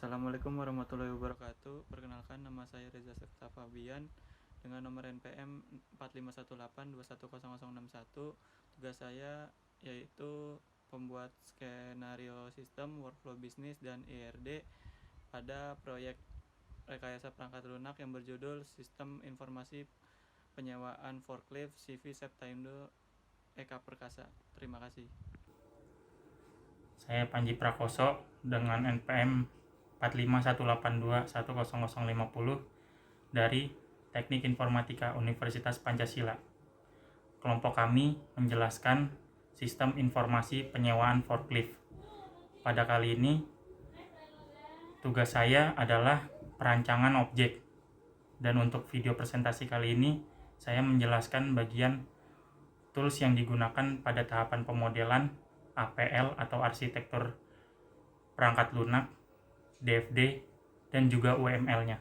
Assalamualaikum warahmatullahi wabarakatuh. Perkenalkan, nama saya Reza Sekta Fabian dengan nomor NPM 4518210061. Tugas saya yaitu pembuat skenario sistem, workflow bisnis, dan IRD pada proyek rekayasa perangkat lunak yang berjudul Sistem Informasi Penyewaan Forklift CV Septaindo Eka Perkasa. Terima kasih. Saya Panji Prakoso dengan NPM 4518210050 dari Teknik Informatika Universitas Pancasila. Kelompok kami menjelaskan sistem informasi penyewaan forklift. Pada kali ini, tugas saya adalah perancangan objek. Dan untuk video presentasi kali ini, saya menjelaskan bagian tools yang digunakan pada tahapan pemodelan APL atau arsitektur perangkat lunak, DFD, dan juga UML-nya.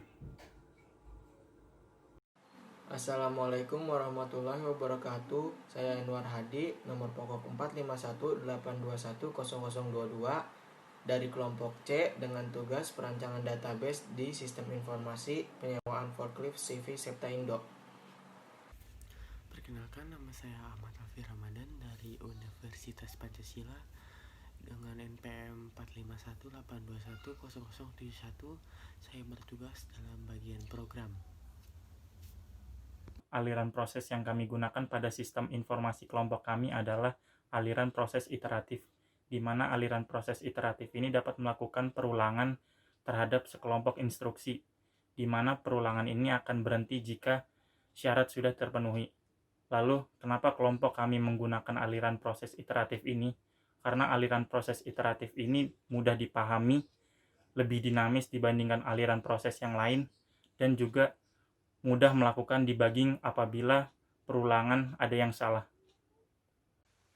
Assalamualaikum warahmatullahi wabarakatuh. Saya Enwar Hadi, nomor pokok 45182100022 dari kelompok C dengan tugas perancangan database di Sistem Informasi Penyewaan Forklift CV Septaindo. Perkenalkan, nama saya Ahmad Alfi Ramadan dari Universitas Pancasila dengan NPM 4518210071. Saya bertugas dalam bagian program. Aliran proses yang kami gunakan pada sistem informasi kelompok kami adalah aliran proses iteratif, di mana aliran proses iteratif ini dapat melakukan perulangan terhadap sekelompok instruksi, di mana perulangan ini akan berhenti jika syarat sudah terpenuhi. Lalu, kenapa kelompok kami menggunakan aliran proses iteratif ini? Karena aliran proses iteratif ini mudah dipahami, lebih dinamis dibandingkan aliran proses yang lain, dan juga mudah melakukan debugging apabila perulangan ada yang salah.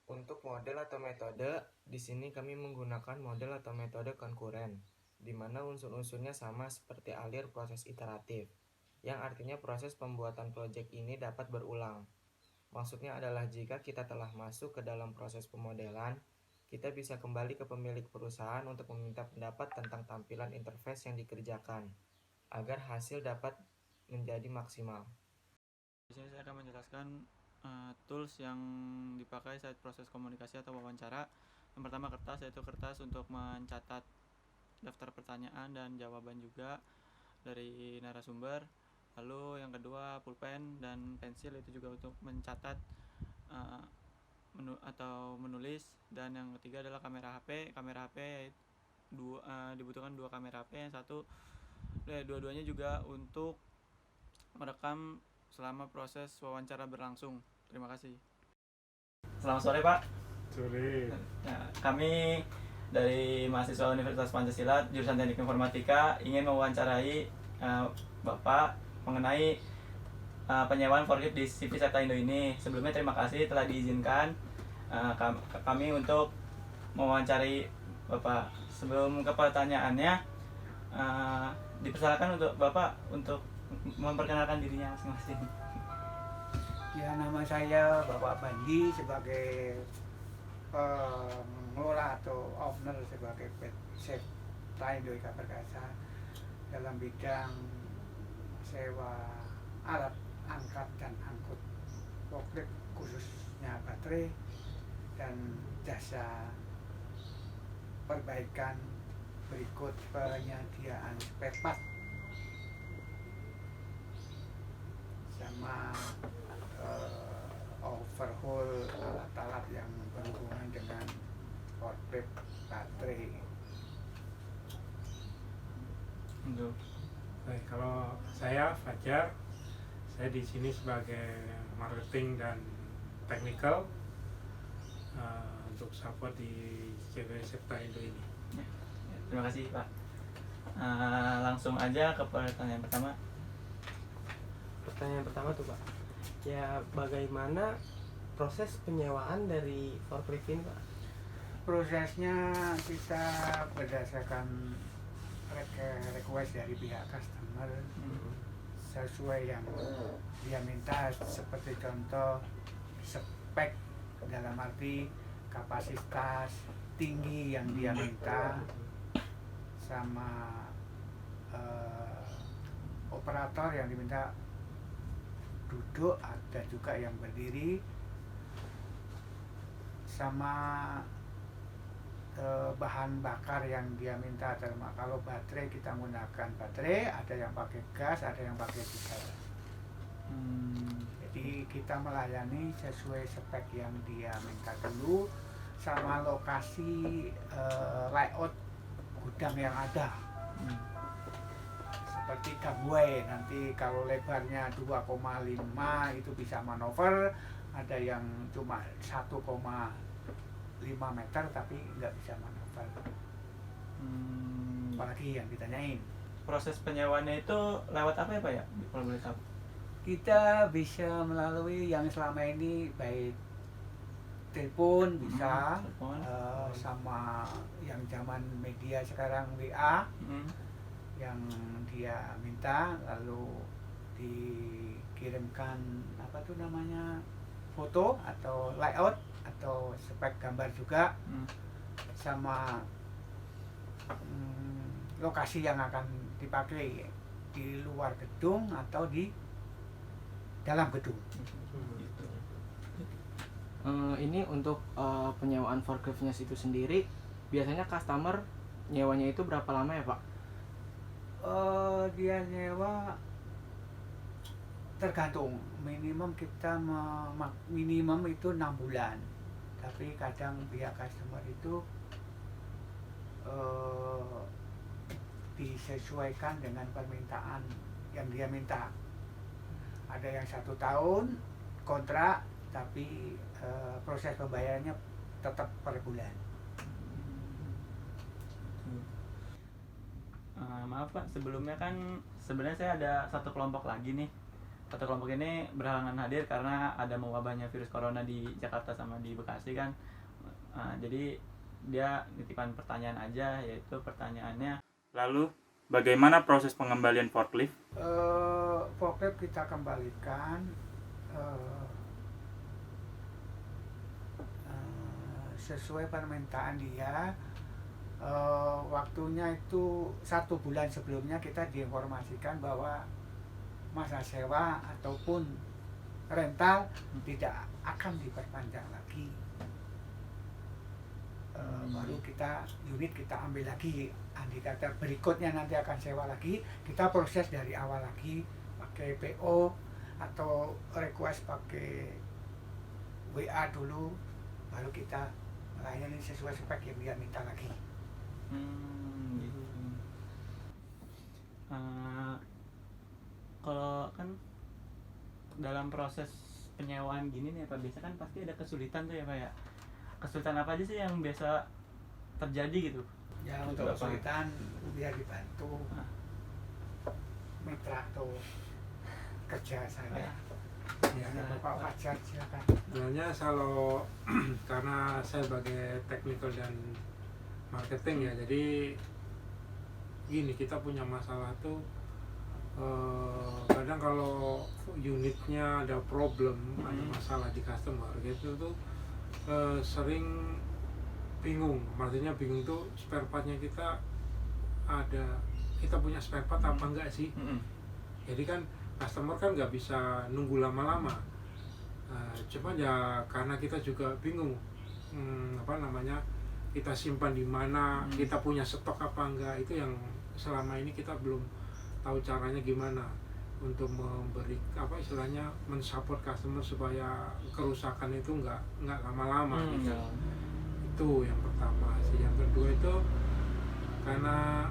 Untuk model atau metode, di sini kami menggunakan model atau metode konkuren, di mana unsur-unsurnya sama seperti alir proses iteratif, yang artinya proses pembuatan proyek ini dapat berulang. Maksudnya adalah jika kita telah masuk ke dalam proses pemodelan, kita bisa kembali ke pemilik perusahaan untuk meminta pendapat tentang tampilan interface yang dikerjakan, agar hasil dapat menjadi maksimal. Di sini saya akan menjelaskan tools yang dipakai saat proses komunikasi atau wawancara. Yang pertama kertas, yaitu kertas untuk mencatat daftar pertanyaan dan jawaban juga dari narasumber. Lalu yang kedua pulpen dan pensil, itu juga untuk mencatat atau menulis. Dan yang ketiga adalah kamera HP. Kamera HP dibutuhkan dua kamera HP, yang satu dua-duanya juga untuk merekam selama proses wawancara berlangsung. Terima kasih. Selamat sore, Pak. Sore. Nah, kami dari mahasiswa Universitas Pancasila jurusan Teknik Informatika ingin mewawancarai Bapak mengenai penyewaan forklift di CV Septaindo ini. Sebelumnya terima kasih telah diizinkan kami untuk mewawancarai Bapak. Sebelum ke pertanyaannya, dipersilakan untuk Bapak untuk memperkenalkan dirinya masing-masing. Ya, nama saya Bapak Bandi sebagai pengelola atau owner sebagai PT Septaindo Eka Perkasa dalam bidang sewa alat angkat dan angkut forklift khususnya baterai dan jasa perbaikan berikut penyediaan spare part sama overhaul alat-alat yang berhubungan dengan forklift baterai. Baik, kalau saya Fajar, saya di sini sebagai marketing dan technical untuk support di CV Septaindo ini. Terima kasih, Pak. Langsung aja ke pertanyaan pertama. Pertanyaan pertama tuh, Pak. Ya, bagaimana proses penyewaan dari forklift ini, Pak? Prosesnya kita berdasarkan request dari pihak customer sesuai yang dia minta, seperti contoh spek dalam arti kapasitas tinggi yang dia minta, sama operator yang diminta duduk, ada juga yang berdiri, sama bahan bakar yang dia minta. Kalau baterai kita menggunakan baterai, ada yang pakai gas, ada yang pakai diesel. Jadi kita melayani sesuai spek yang dia minta dulu, sama lokasi layout gudang yang ada. Seperti gangway, nanti kalau lebarnya 2,5 itu bisa manuver, ada yang cuma 1,5 meter tapi nggak bisa manuver. Apalagi yang ditanyain. Proses penyewaannya itu lewat apa ya Pak ya? Kalau boleh tahu. Kita bisa melalui yang selama ini baik telepon bisa, Telepon. sama yang zaman media sekarang WA, Mm. yang dia minta lalu dikirimkan apa tuh namanya, foto atau layout atau spek gambar juga, sama lokasi yang akan dipakai di luar gedung atau di dalam gedung. Gitu. Ini untuk penyewaan forkliftnya itu sendiri, biasanya customer nyewanya itu berapa lama ya Pak? Dia nyewa tergantung, minimum kita minimum itu 6 bulan, tapi kadang pihak customer itu disesuaikan dengan permintaan yang dia minta. Ada yang 1 tahun kontrak, tapi proses pembayarannya tetap per bulan. Maaf Pak, sebelumnya kan sebenarnya saya ada satu kelompok lagi nih. Satu kelompok ini berhalangan hadir karena ada mewabahnya virus corona di Jakarta sama di Bekasi kan. Jadi dia nitipan pertanyaan aja, yaitu pertanyaannya, Lalu, bagaimana proses pengembalian forklift? Forklift kita kembalikan sesuai permintaan dia. Waktunya itu 1 bulan sebelumnya kita diinformasikan bahwa masa sewa ataupun rental tidak akan diperpanjang lagi. Baru unit kita ambil lagi, andai kata berikutnya nanti akan sewa lagi, kita proses dari awal lagi pakai PO atau request pakai WA dulu, baru kita melayani sesuai spek yang dia minta lagi. gitu. Kalau kan dalam proses penyewaan gini nih Pak, biasa kan pasti ada kesulitan tuh ya Pak ya. Kesulitan apa aja sih yang biasa terjadi gitu? Ya, Gitu untuk apa? kesulitan biar dibantu mitra atau kerja saya. Ya, Bapak Fajar silakan. Sebenarnya kalau karena saya sebagai technical dan marketing ya, jadi gini, kita punya masalah tuh kadang kalau unitnya ada problem, ada masalah di customer gitu tuh sering bingung. Maksudnya bingung tuh spare partnya kita punya spare part apa enggak sih. Jadi kan customer kan nggak bisa nunggu lama-lama. Cuma ya karena kita juga bingung kita simpan di mana, kita punya stok apa enggak, itu yang selama ini kita belum tahu caranya gimana untuk memberi mensupport customer supaya kerusakan itu enggak lama-lama gitu. Itu yang pertama sih. Yang kedua itu karena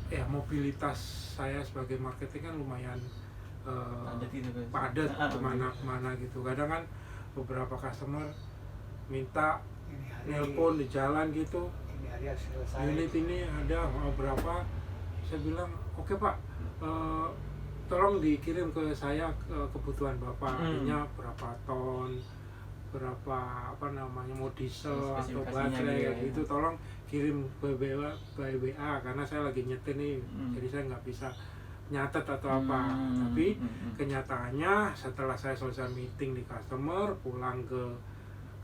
ya mobilitas saya sebagai marketing kan lumayan padat kemana-mana gitu. Kadang kan beberapa customer minta nelpon di jalan gitu, Ini hari harus selesai. unit ini ada berapa, saya bilang oke Pak, tolong dikirim ke saya kebutuhan Bapak, artinya berapa ton, berapa mau diesel atau baterai gitu, tolong kirim by WA karena saya lagi nyetir nih, jadi saya nggak bisa nyatet atau apa. Tapi kenyataannya setelah saya selesai meeting di customer, pulang ke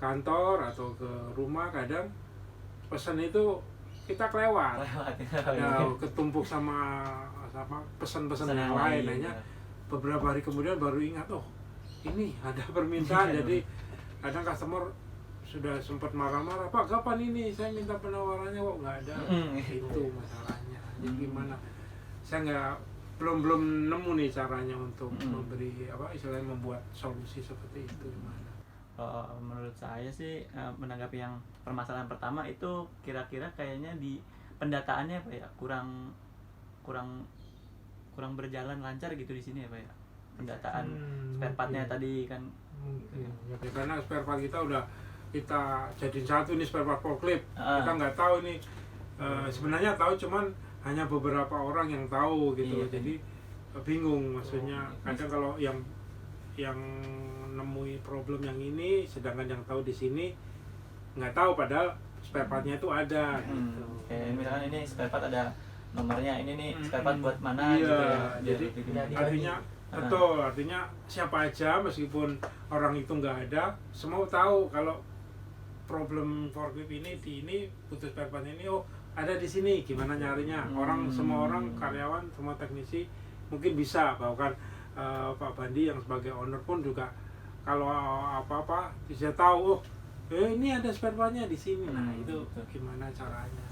kantor atau ke rumah, kadang pesan itu kita kelewat. Lewat. Ya, ketumpuk sama pesan-pesan yang lain. Hanya beberapa hari kemudian baru ingat, oh ini ada permintaan. Jadi kadang customer sudah sempat marah-marah, Pak kapan ini saya minta penawarannya kok nggak ada. Itu masalahnya. Jadi gimana? Saya belum nemu nih caranya untuk memberi istilahnya membuat solusi seperti itu gimana. Menurut saya sih menanggapi yang permasalahan pertama itu kira-kira kayaknya di pendataannya Pak ya kurang berjalan lancar gitu di sini ya Pak ya, pendataan spare partnya tadi kan. Mungkin ya, karena spare part kita udah kita jadiin satu nih spare part forklift. Kita nggak tahu ini sebenarnya tahu cuman hanya beberapa orang yang tahu gitu. Iya. Jadi bingung maksudnya. Kadang kalau yang nemui problem yang ini sedangkan yang tahu di sini nggak tahu padahal spare partnya itu ada gitu. Kayak misalkan ini spare part ada nomornya, ini nih spare part buat mana Iya, gitu ya. jadi artinya betul, artinya siapa aja meskipun orang itu nggak ada, semua tahu kalau problem forklift ini butuh spare part ini, oh ada di sini, gimana nyarinya. Semua orang karyawan, semua teknisi mungkin bisa, bahkan Pak Bandi yang sebagai owner pun juga kalau apa-apa bisa tahu, oh ini ada spare partnya di sini. Nah itu gimana caranya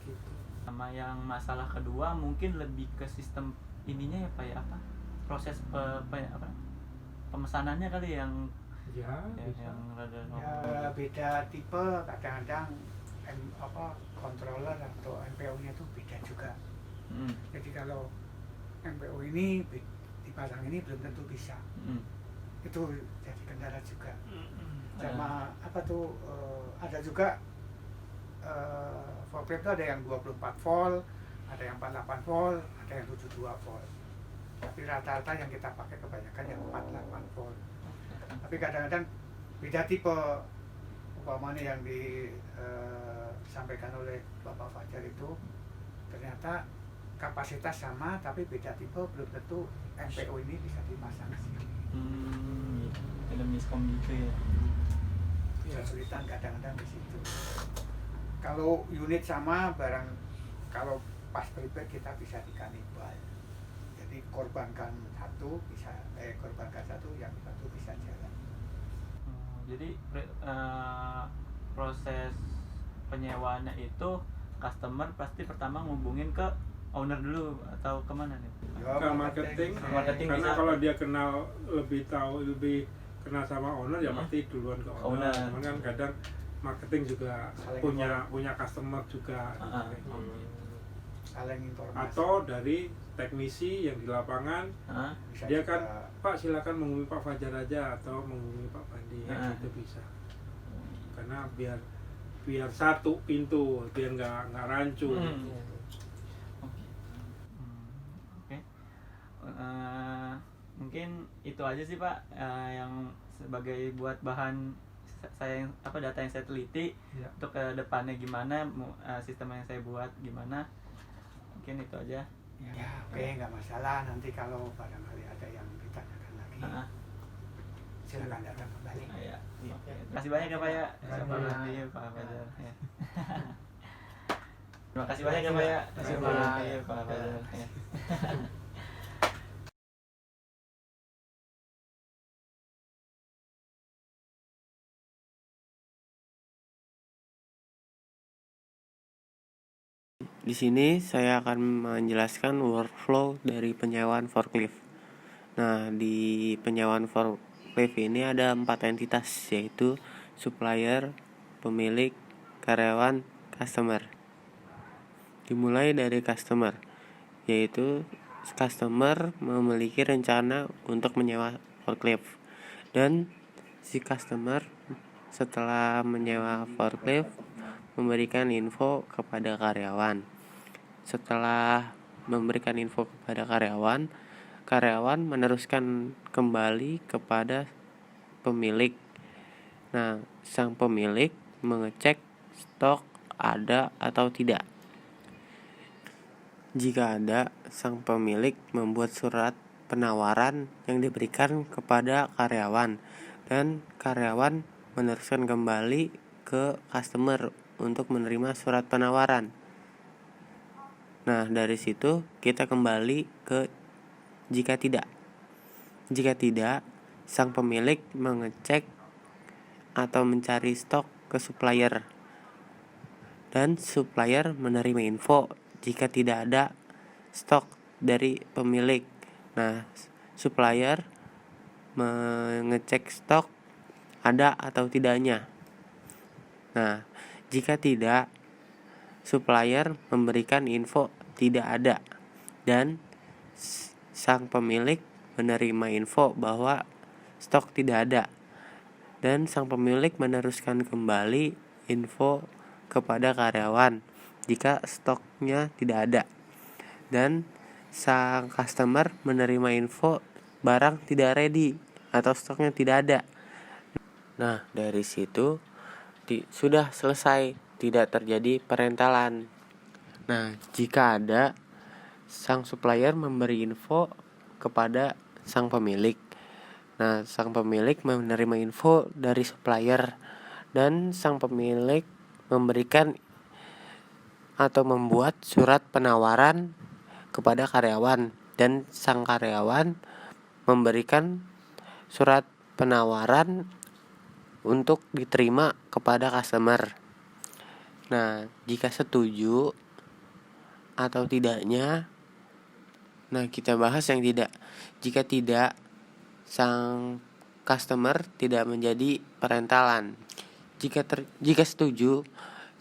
gitu. Sama yang masalah kedua mungkin lebih ke sistem ininya ya Pak ya, proses pemesanannya kali yang rada Ya beda tipe, kadang-kadang controller atau MPO-nya itu beda juga. Jadi kalau MPO ini dipasang ini belum tentu bisa. Itu jadi kendala juga. Sama ada juga forklift itu ada yang 24 volt, ada yang 48 volt, ada yang 72 volt. Tapi rata-rata yang kita pakai kebanyakan yang 48 volt. Tapi kadang-kadang beda tipe, umpamanya yang disampaikan oleh Bapak Fajar itu ternyata kapasitas sama tapi beda tipe, belum tentu MPO ini bisa dipasang di sini. Ada miskom gitu ya. Kesulitan kadang-kadang di situ. Kalau unit sama barang, kalau pas prepare kita bisa dikanibal. Jadi korbankan satu yang satu bisa jalan. Jadi proses penyewaannya itu customer pasti pertama ngubungin ke owner dulu atau kemana nih? Ke marketing karena bisa. kalau dia lebih kenal sama owner ya pasti duluan ke owner. Cuman kan kadang marketing juga punya customer juga saling informasi. Atau dari teknisi yang di lapangan dia kan Pak silakan menghubungi Pak Fajar aja atau menghubungi Pak Bandi itu bisa. Karena biar satu pintu, biar nggak rancu. Mungkin itu aja sih Pak yang sebagai buat bahan saya data yang saya teliti untuk ke depannya gimana, sistem yang saya buat gimana, mungkin itu aja. Ya oke, nggak masalah. Nanti kalau barangkali ada yang ditanyakan lagi silakan datang kembali. Terima kasih banyak ya Pak ya. Pak Fajar. Terima kasih banyak ya Pak ya. Pak Fajar. Di sini saya akan menjelaskan workflow dari penyewaan forklift. Nah, di penyewaan forklift ini ada 4 entitas, yaitu supplier, pemilik, karyawan, customer. Dimulai dari customer, yaitu customer memiliki rencana untuk menyewa forklift, dan si customer setelah menyewa forklift memberikan info kepada karyawan. Setelah memberikan info kepada karyawan meneruskan kembali kepada pemilik. Nah, sang pemilik mengecek stok ada atau tidak. Jika ada, sang pemilik membuat surat penawaran yang diberikan kepada karyawan, dan karyawan meneruskan kembali ke customer untuk menerima surat penawaran. Nah, dari situ kita kembali ke jika tidak. Jika tidak, sang pemilik mengecek atau mencari stok ke supplier, dan supplier menerima info jika tidak ada stok dari pemilik. Nah, supplier mengecek stok ada atau tidaknya. Nah, jika tidak, supplier memberikan info tidak ada, dan sang pemilik menerima info bahwa stok tidak ada, dan sang pemilik meneruskan kembali info kepada karyawan jika stoknya tidak ada, dan sang customer menerima info barang tidak ready atau stoknya tidak ada. Nah, dari situ sudah selesai, tidak terjadi perentalan. Nah, jika ada, sang supplier memberi info kepada sang pemilik. Nah, sang pemilik menerima info dari supplier, dan sang pemilik memberikan atau membuat surat penawaran kepada karyawan, dan sang karyawan memberikan surat penawaran untuk diterima kepada customer. Nah, jika setuju atau tidaknya, nah kita bahas yang tidak. Jika tidak, sang customer tidak menjadi perentalan. Jika setuju,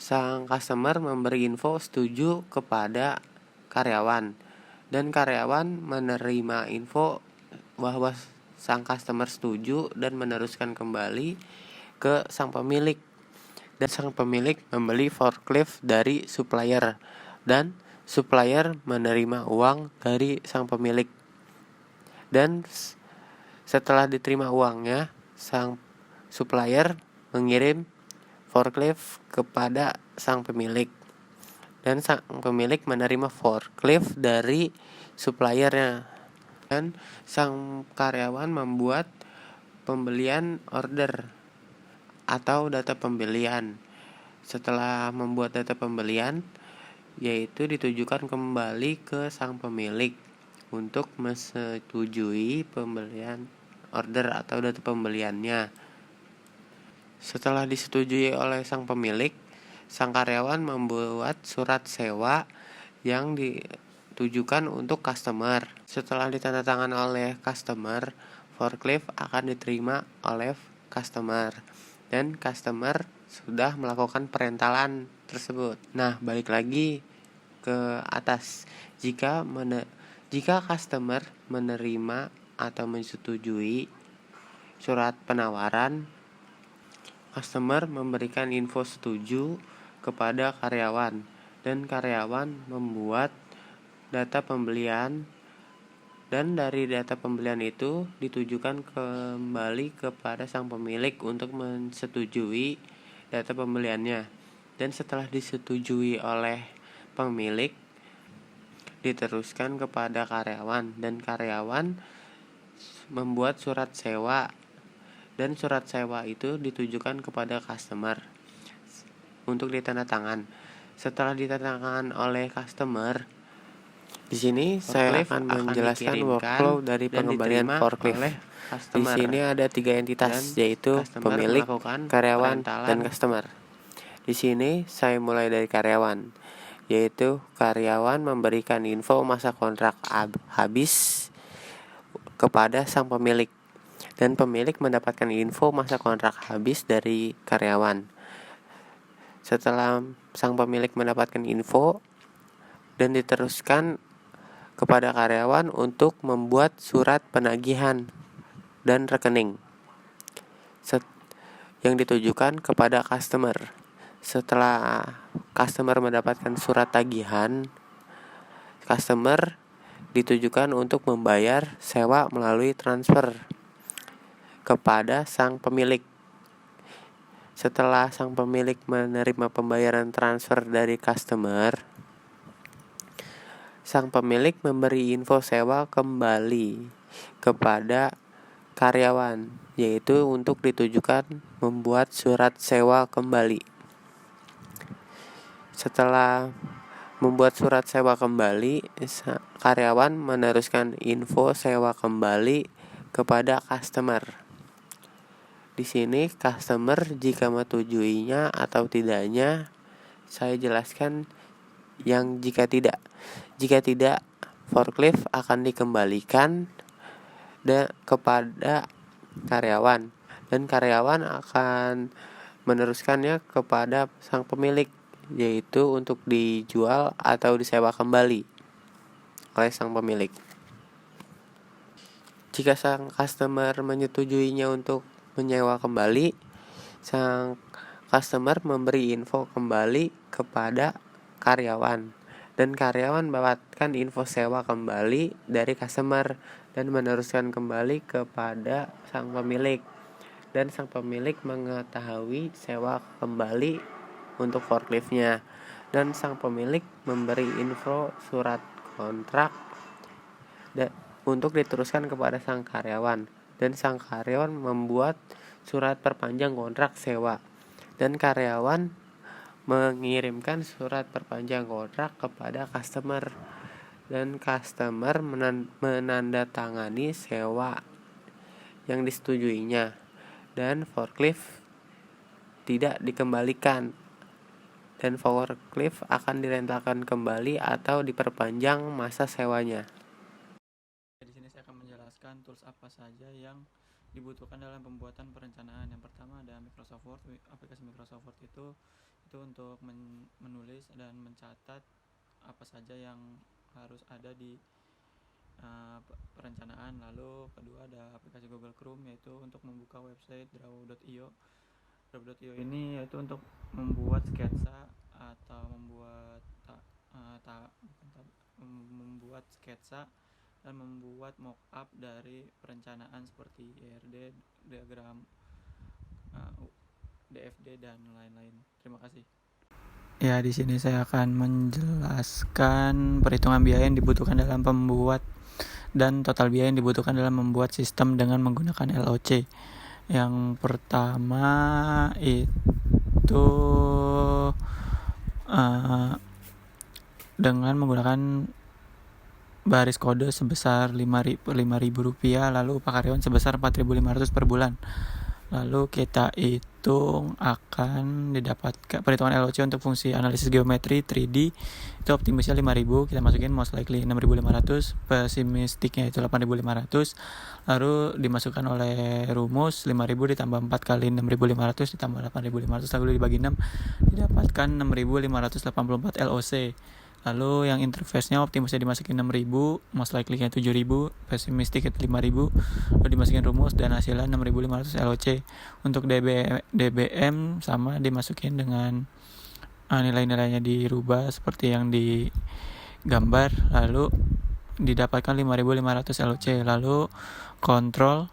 sang customer memberi info setuju kepada karyawan, dan karyawan menerima info bahwa sang customer setuju dan meneruskan kembali ke sang pemilik, dan sang pemilik membeli forklift dari supplier, dan supplier menerima uang dari sang pemilik. Dan setelah diterima uangnya, sang supplier mengirim forklift kepada sang pemilik, dan sang pemilik menerima forklift dari suppliernya, dan sang karyawan membuat pembelian order atau data pembelian. Setelah membuat data pembelian, yaitu ditujukan kembali ke sang pemilik untuk menyetujui pembelian order atau data pembeliannya. Setelah disetujui oleh sang pemilik, sang karyawan membuat surat sewa yang ditujukan untuk customer. Setelah ditandatangan oleh customer, forklift akan diterima oleh customer, dan customer sudah melakukan perentalan tersebut. Nah, balik lagi ke atas. Jika customer menerima atau menyetujui surat penawaran, customer memberikan info setuju kepada karyawan, dan karyawan membuat data pembelian, dan dari data pembelian itu ditujukan kembali kepada sang pemilik untuk menyetujui data pembeliannya. Dan setelah disetujui oleh pemilik, diteruskan kepada karyawan, dan karyawan membuat surat sewa, dan surat sewa itu ditujukan kepada customer untuk ditandatangan. Setelah ditandatangan oleh customer, di sini saya akan menjelaskan workflow dari pengembalian forklift. Di sini ada 3 entitas, yaitu pemilik, karyawan, dan customer. Di sini saya mulai dari karyawan, yaitu karyawan memberikan info masa kontrak habis kepada sang pemilik, dan pemilik mendapatkan info masa kontrak habis dari karyawan. Setelah sang pemilik mendapatkan info, dan diteruskan kepada karyawan untuk membuat surat penagihan dan rekening yang ditujukan kepada customer. Setelah customer mendapatkan surat tagihan, customer ditujukan untuk membayar sewa melalui transfer kepada sang pemilik. Setelah sang pemilik menerima pembayaran transfer dari customer, sang pemilik memberi info sewa kembali kepada karyawan, yaitu untuk ditujukan membuat surat sewa kembali. Setelah membuat surat sewa kembali, karyawan meneruskan info sewa kembali kepada customer. Di sini customer jika menyetujui atau tidaknya saya jelaskan yang jika tidak. Jika tidak, forklift akan dikembalikan kepada karyawan dan karyawan akan meneruskannya kepada sang pemilik, yaitu untuk dijual atau disewa kembali oleh sang pemilik. Jika sang customer menyetujuinya untuk menyewa kembali, sang customer memberi info kembali kepada karyawan dan karyawan mendapatkan info sewa kembali dari customer dan meneruskan kembali kepada sang pemilik, dan sang pemilik mengetahui sewa kembali untuk forkliftnya, dan sang pemilik memberi info surat kontrak untuk diteruskan kepada sang karyawan, dan sang karyawan membuat surat perpanjang kontrak sewa, dan karyawan mengirimkan surat perpanjang kontrak kepada customer, dan customer menandatangani sewa yang disetujuinya, dan forklift tidak dikembalikan, dan forklift akan direntalkan kembali atau diperpanjang masa sewanya. Di sini saya akan menjelaskan tools apa saja yang dibutuhkan dalam pembuatan perencanaan. Yang pertama ada Microsoft Word. Aplikasi Microsoft Word itu untuk menulis dan mencatat apa saja yang harus ada di perencanaan. Lalu kedua ada aplikasi Google Chrome, yaitu untuk membuka website Draw.io. Draw.io ini yaitu untuk membuat sketsa atau membuat sketsa dan membuat mockup dari perencanaan seperti ERD, diagram DFD dan lain-lain. Terima kasih. Ya, di sini saya akan menjelaskan perhitungan biaya yang dibutuhkan dalam pembuat dan total biaya yang dibutuhkan dalam membuat sistem dengan menggunakan LOC. Yang pertama itu dengan menggunakan baris kode sebesar Rp5.000, lalu upah karyawan sebesar Rp4.500 per bulan. Lalu kita hitung akan didapatkan perhitungan LOC untuk fungsi analisis geometri 3D itu optimisnya 5.000, kita masukin most likely 6.500, pesimistiknya itu 8.500, lalu dimasukkan oleh rumus 5.000 ditambah 4 kali 6.500 ditambah 8.500, lalu dibagi 6 didapatkan 6.584 LOC. Lalu yang interface-nya optimisnya dimasukin 6.000, most likely-nya 7.000, pesimistik itu 5.000, lalu dimasukin rumus dan hasilnya 6.500 LOC. Untuk DBM sama dimasukin dengan nilai-nilainya dirubah seperti yang digambar, lalu didapatkan 5.500 LOC. Lalu kontrol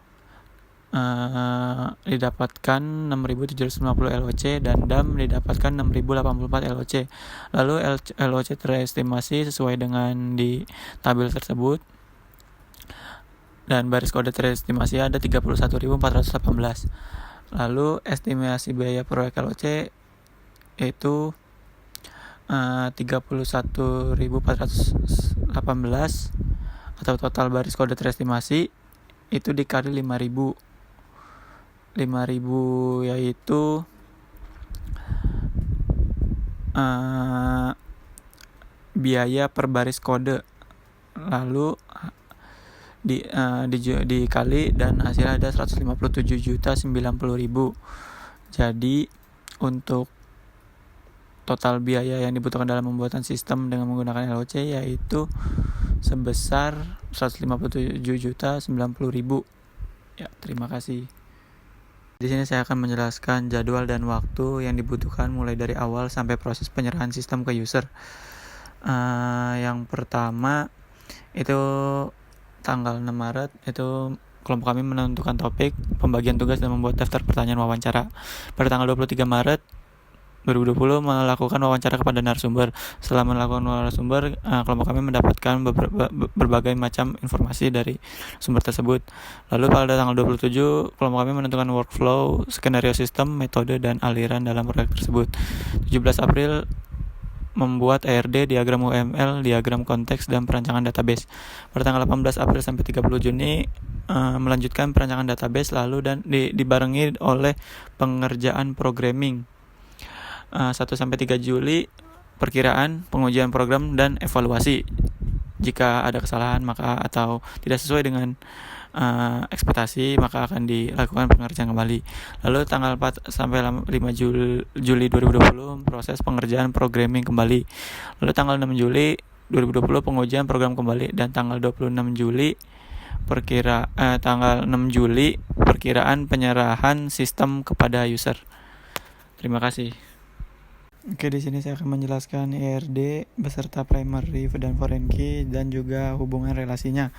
didapatkan 6.750 LOC dan DAM didapatkan 6.084 LOC. Lalu LOC terestimasi sesuai dengan di tabel tersebut dan baris kode terestimasi ada 31.418. Lalu estimasi biaya proyek LOC itu 31.418 atau total baris kode terestimasi itu dikali 5.000 yaitu biaya per baris kode, lalu dikali dan hasilnya ada 157.090.000. Jadi untuk total biaya yang dibutuhkan dalam pembuatan sistem dengan menggunakan LOC yaitu sebesar 157.090.000. Ya, terima kasih. Di sini saya akan menjelaskan jadwal dan waktu yang dibutuhkan mulai dari awal sampai proses penyerahan sistem ke user. Yang pertama itu tanggal 6 Maret itu kelompok kami menentukan topik, pembagian tugas dan membuat daftar pertanyaan wawancara. Pada tanggal 23 Maret 2020 melakukan wawancara kepada narasumber. Setelah melakukan narasumber, kelompok kami mendapatkan berbagai macam informasi dari sumber tersebut. Lalu pada tanggal 27, kelompok kami menentukan workflow, skenario sistem, metode, dan aliran dalam proyek tersebut. 17 April membuat ARD, diagram UML, diagram konteks, dan perancangan database. Pada tanggal 18 April sampai 30 Juni melanjutkan perancangan database lalu dan dibarengi oleh pengerjaan programming. 1 sampai 3 Juli perkiraan, pengujian program, dan evaluasi. Jika ada kesalahan maka atau tidak sesuai dengan ekspektasi maka akan dilakukan pengerjaan kembali. Lalu tanggal 4 sampai 5 Juli 2020 proses pengerjaan programming kembali. Lalu tanggal 6 Juli 2020 pengujian program kembali, dan tanggal 26 Juli tanggal 6 Juli perkiraan penyerahan sistem kepada user. Terima kasih. Oke, di sini saya akan menjelaskan ERD beserta primary dan foreign key dan juga hubungan relasinya.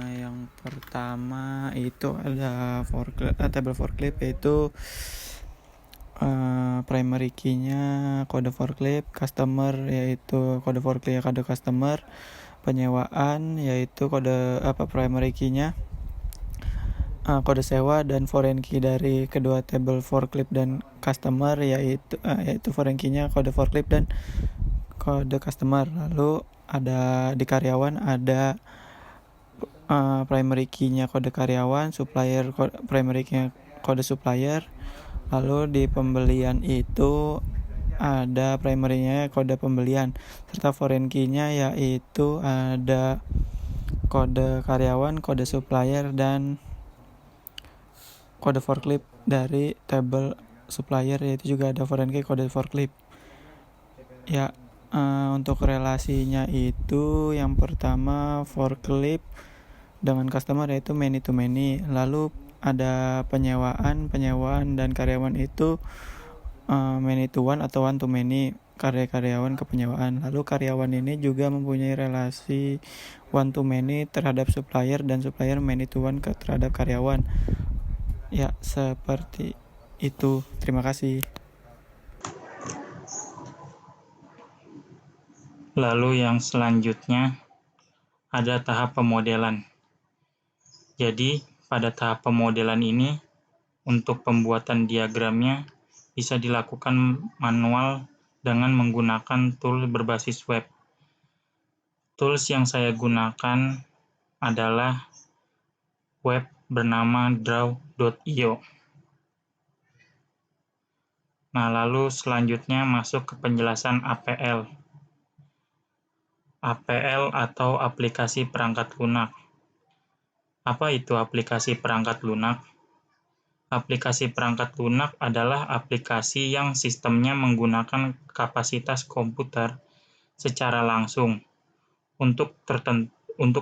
Yang pertama itu ada table forklift, yaitu primary key-nya kode forklift, customer yaitu kode forklift kode customer, penyewaan yaitu kode primary key-nya kode sewa, dan foreign key dari kedua table forklift dan customer yaitu foreign key-nya kode forklift dan kode customer. Lalu ada di karyawan ada primary key-nya kode karyawan, supplier primary key-nya kode supplier. Lalu di pembelian itu ada primary-nya kode pembelian serta foreign key-nya yaitu ada kode karyawan, kode supplier, dan kode forklift dari table supplier, yaitu juga ada foreign key kode forklift. Untuk relasinya itu yang pertama forklift dengan customer yaitu many to many. Lalu ada penyewaan dan karyawan itu many to one atau one to many, karyawan ke penyewaan. Lalu karyawan ini juga mempunyai relasi one to many terhadap supplier dan supplier many to one terhadap karyawan. Seperti itu. Terima kasih. Lalu yang selanjutnya ada tahap pemodelan. Jadi pada tahap pemodelan ini untuk pembuatan diagramnya bisa dilakukan manual dengan menggunakan tool berbasis web. Tools yang saya gunakan adalah web bernama draw.io. Nah, lalu selanjutnya masuk ke penjelasan APL. APL atau aplikasi perangkat lunak. Apa itu aplikasi perangkat lunak? Aplikasi perangkat lunak adalah aplikasi yang sistemnya menggunakan kapasitas komputer secara langsung untuk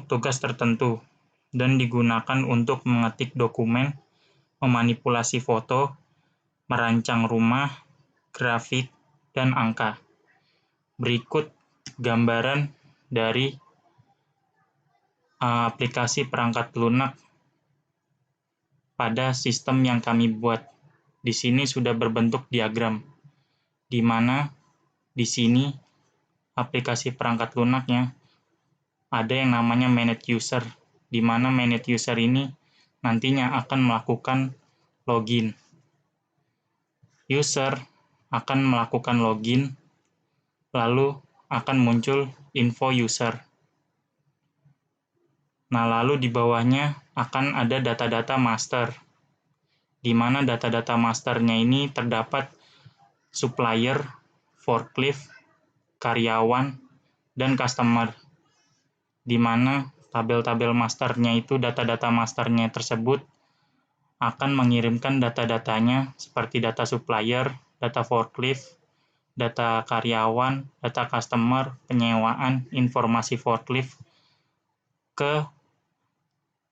tugas tertentu dan digunakan untuk mengetik dokumen, memanipulasi foto, merancang rumah, grafik, dan angka. Berikut gambaran dari aplikasi perangkat lunak pada sistem yang kami buat. Di sini sudah berbentuk diagram, di mana di sini aplikasi perangkat lunaknya ada yang namanya manage user, di mana manage user ini nantinya akan melakukan login. User akan melakukan login, lalu akan muncul info user. Nah, lalu di bawahnya akan ada data-data master, di mana data-data masternya ini terdapat supplier, forklift, karyawan, dan customer, di mana tabel-tabel masternya itu, data-data masternya tersebut akan mengirimkan data-datanya seperti data supplier, data forklift, data karyawan, data customer, penyewaan, informasi forklift ke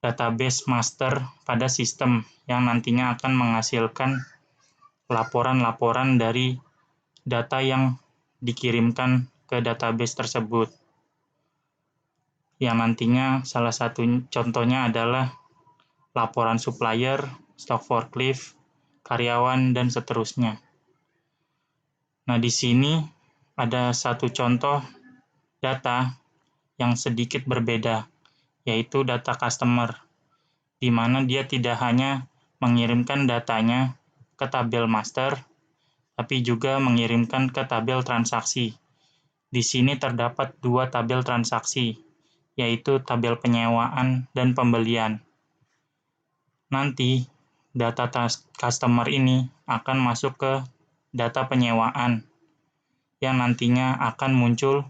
database master pada sistem yang nantinya akan menghasilkan laporan-laporan dari data yang dikirimkan ke database tersebut. Yang nantinya salah satu contohnya adalah laporan supplier, stok forklift, karyawan, dan seterusnya. Nah, di sini ada satu contoh data yang sedikit berbeda, yaitu data customer, di mana dia tidak hanya mengirimkan datanya ke tabel master, tapi juga mengirimkan ke tabel transaksi. Di sini terdapat dua tabel transaksi, yaitu tabel penyewaan dan pembelian. Nanti, data customer ini akan masuk ke data penyewaan, yang nantinya akan muncul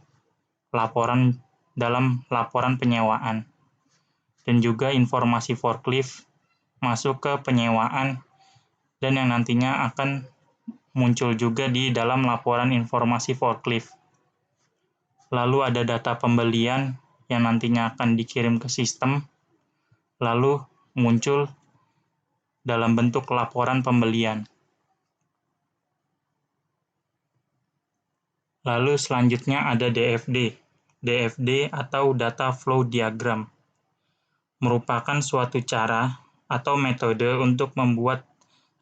dalam laporan penyewaan. Dan juga informasi forklift masuk ke penyewaan, dan yang nantinya akan muncul juga di dalam laporan informasi forklift. Lalu ada data pembelian yang nantinya akan dikirim ke sistem, lalu muncul dalam bentuk laporan pembelian. Lalu selanjutnya ada DFD. DFD atau Data Flow Diagram merupakan suatu cara atau metode untuk membuat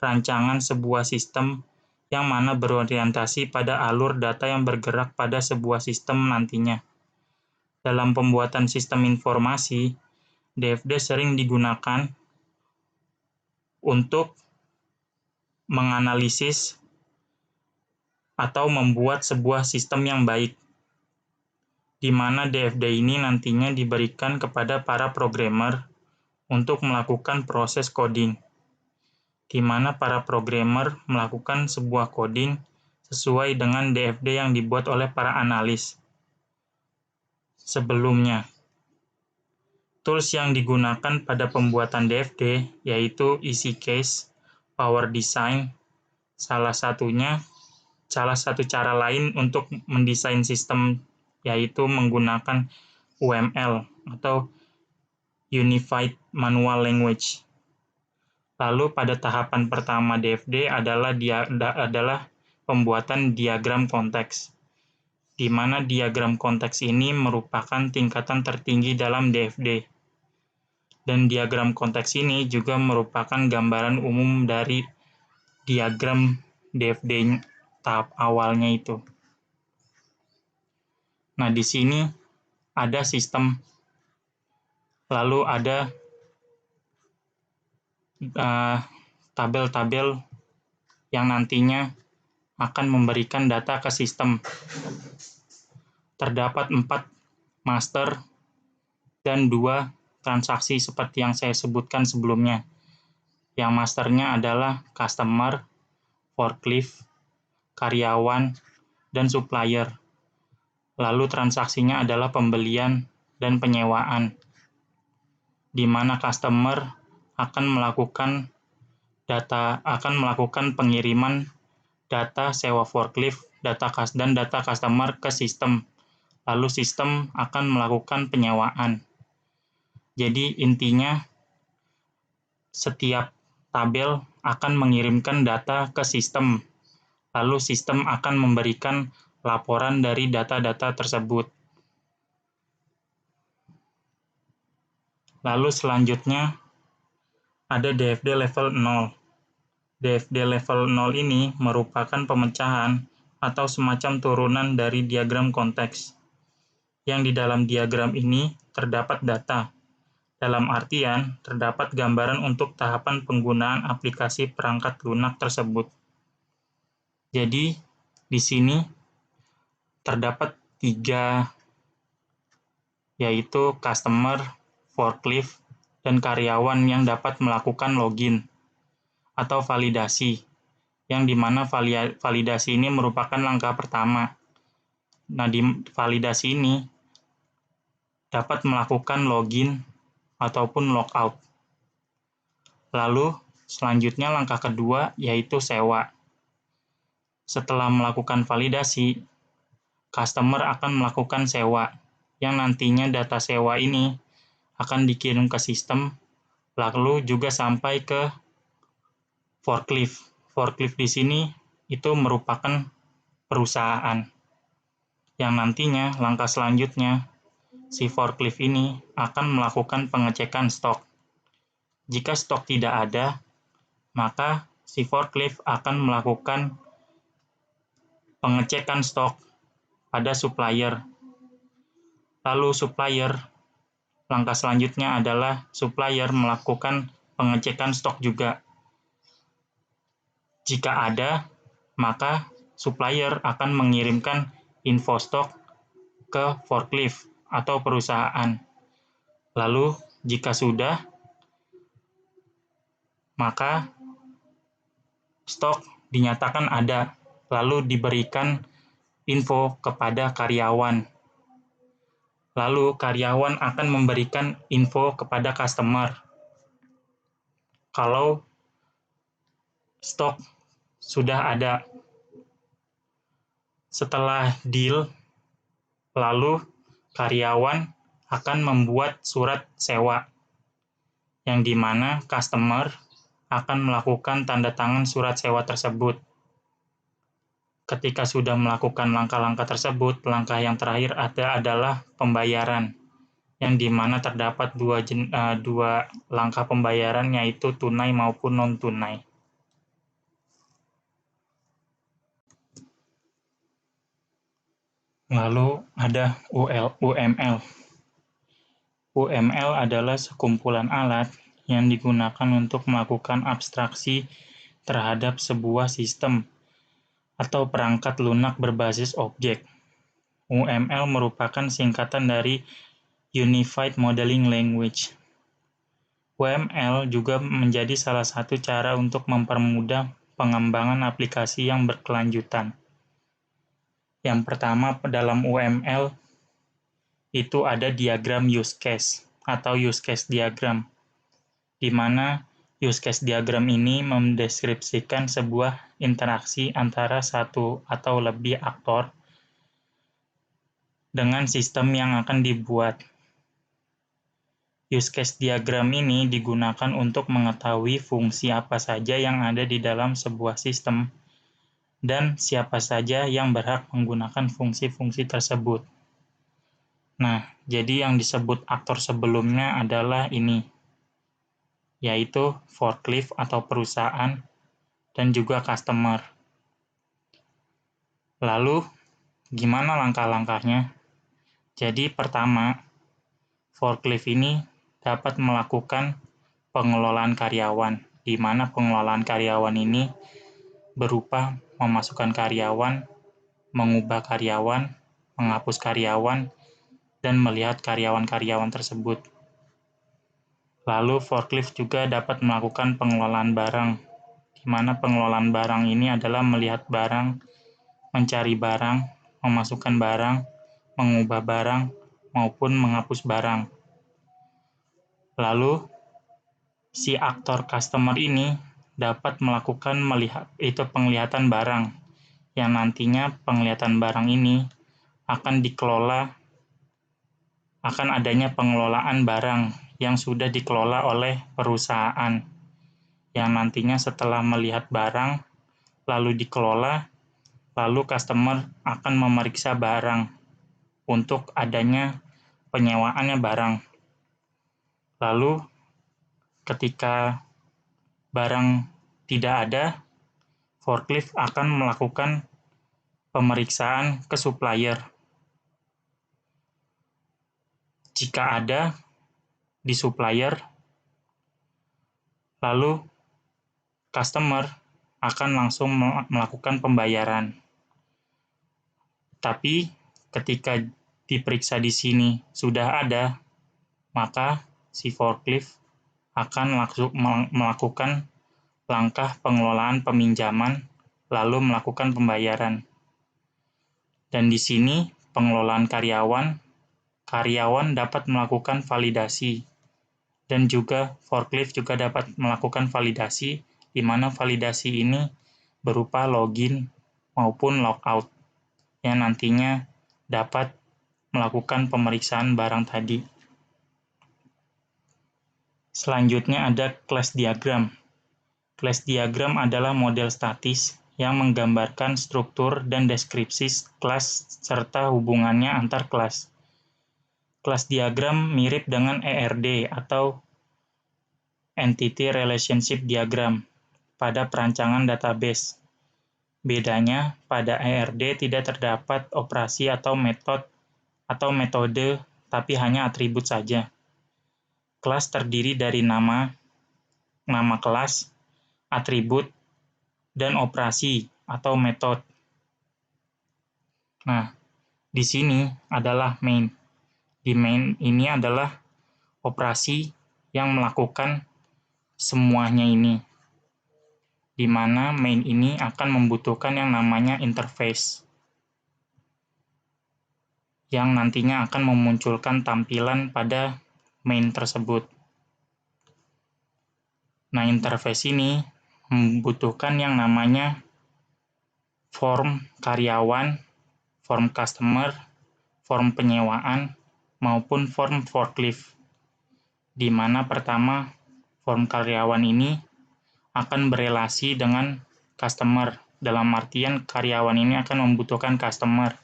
rancangan sebuah sistem yang mana berorientasi pada alur data yang bergerak pada sebuah sistem nantinya. Dalam pembuatan sistem informasi, DFD sering digunakan untuk menganalisis atau membuat sebuah sistem yang baik, di mana DFD ini nantinya diberikan kepada para programmer untuk melakukan proses coding, di mana para programmer melakukan sebuah coding sesuai dengan DFD yang dibuat oleh para analis sebelumnya. Tools yang digunakan pada pembuatan DFD yaitu EasyCase, Power Design, salah satu cara lain untuk mendesain sistem yaitu menggunakan UML atau Unified Manual Language. Lalu pada tahapan pertama DFD adalah pembuatan diagram konteks, di mana diagram konteks ini merupakan tingkatan tertinggi dalam DFD. Dan diagram konteks ini juga merupakan gambaran umum dari diagram DFD tahap awalnya itu. Nah, di sini ada sistem, lalu ada tabel-tabel yang nantinya akan memberikan data ke sistem. Terdapat 4 master dan 2 transaksi seperti yang saya sebutkan sebelumnya. Yang masternya adalah customer, forklift, karyawan, dan supplier. Lalu transaksinya adalah pembelian dan penyewaan, di mana customer akan melakukan pengiriman data sewa forklift dan data customer ke sistem. Lalu sistem akan melakukan penyewaan. Jadi intinya setiap tabel akan mengirimkan data ke sistem. Lalu sistem akan memberikan laporan dari data-data tersebut. Lalu selanjutnya ada DFD level 0. DFD level 0 ini merupakan pemecahan atau semacam turunan dari diagram konteks, yang di dalam diagram ini terdapat data. Dalam artian, terdapat gambaran untuk tahapan penggunaan aplikasi perangkat lunak tersebut. Jadi, di sini terdapat 3, yaitu customer, forklift, dan karyawan yang dapat melakukan login atau validasi, yang dimana validasi ini merupakan langkah pertama. Nah, di validasi ini dapat melakukan login ataupun logout. Lalu, selanjutnya langkah kedua yaitu sewa. Setelah melakukan validasi, customer akan melakukan sewa, yang nantinya data sewa ini akan dikirim ke sistem, lalu juga sampai ke forklift. Forklift di sini itu merupakan perusahaan, yang nantinya langkah selanjutnya si forklift ini akan melakukan pengecekan stok. Jika stok tidak ada, maka si forklift akan melakukan pengecekan stok pada supplier. Lalu langkah selanjutnya adalah supplier melakukan pengecekan stok juga. Jika ada, maka supplier akan mengirimkan info stok ke forklift atau perusahaan. Lalu, jika sudah, maka stok dinyatakan ada, lalu diberikan info kepada karyawan. Lalu, karyawan akan memberikan info kepada customer. Kalau stok sudah ada. Setelah deal, lalu karyawan akan membuat surat sewa, yang dimana customer akan melakukan tanda tangan surat sewa tersebut. Ketika sudah melakukan langkah-langkah tersebut, langkah yang terakhir adalah pembayaran, yang dimana terdapat dua langkah pembayaran, yaitu tunai maupun non-tunai. Lalu ada UML. UML adalah sekumpulan alat yang digunakan untuk melakukan abstraksi terhadap sebuah sistem atau perangkat lunak berbasis objek. UML merupakan singkatan dari Unified Modeling Language. UML juga menjadi salah satu cara untuk mempermudah pengembangan aplikasi yang berkelanjutan. Yang pertama dalam UML itu ada diagram use case atau use case diagram, di mana use case diagram ini mendeskripsikan sebuah interaksi antara satu atau lebih aktor dengan sistem yang akan dibuat. Use case diagram ini digunakan untuk mengetahui fungsi apa saja yang ada di dalam sebuah sistem dan siapa saja yang berhak menggunakan fungsi-fungsi tersebut. Nah, jadi yang disebut aktor sebelumnya adalah ini, yaitu forklift atau perusahaan dan juga customer. Lalu, gimana langkah-langkahnya? Jadi pertama, forklift ini dapat melakukan pengelolaan karyawan, di mana pengelolaan karyawan ini berupa memasukkan karyawan, mengubah karyawan, menghapus karyawan, dan melihat karyawan-karyawan tersebut. Lalu forklift juga dapat melakukan pengelolaan barang, di mana pengelolaan barang ini adalah melihat barang, mencari barang, memasukkan barang, mengubah barang, maupun menghapus barang. Lalu, si aktor customer ini dapat melakukan penglihatan barang, yang nantinya penglihatan barang ini akan adanya pengelolaan barang yang sudah dikelola oleh perusahaan, yang nantinya setelah melihat barang, lalu dikelola, lalu customer akan memeriksa barang untuk adanya penyewaannya barang. Lalu, ketika barang tidak ada, forklift akan melakukan pemeriksaan ke supplier. Jika ada di supplier, lalu customer akan langsung melakukan pembayaran. Tapi ketika diperiksa di sini sudah ada, maka si forklift akan melakukan langkah pengelolaan peminjaman, lalu melakukan pembayaran. Dan di sini pengelolaan karyawan dapat melakukan validasi, dan juga forklift juga dapat melakukan validasi, di mana validasi ini berupa login maupun logout, yang nantinya dapat melakukan pemeriksaan barang tadi. Selanjutnya ada class diagram. Class diagram adalah model statis yang menggambarkan struktur dan deskripsi kelas serta hubungannya antar kelas. Kelas diagram mirip dengan ERD atau Entity Relationship Diagram pada perancangan database. Bedanya, pada ERD tidak terdapat operasi atau metode, tapi hanya atribut saja. Kelas terdiri dari nama kelas, atribut, dan operasi atau method. Nah, di sini adalah main. Di main ini adalah operasi yang melakukan semuanya ini, di mana main ini akan membutuhkan yang namanya interface, yang nantinya akan memunculkan tampilan pada main tersebut. Nah, interface ini membutuhkan yang namanya form karyawan, form customer, form penyewaan, maupun form forklift. Di mana pertama, form karyawan ini akan berelasi dengan customer. Dalam artian karyawan ini akan membutuhkan customer,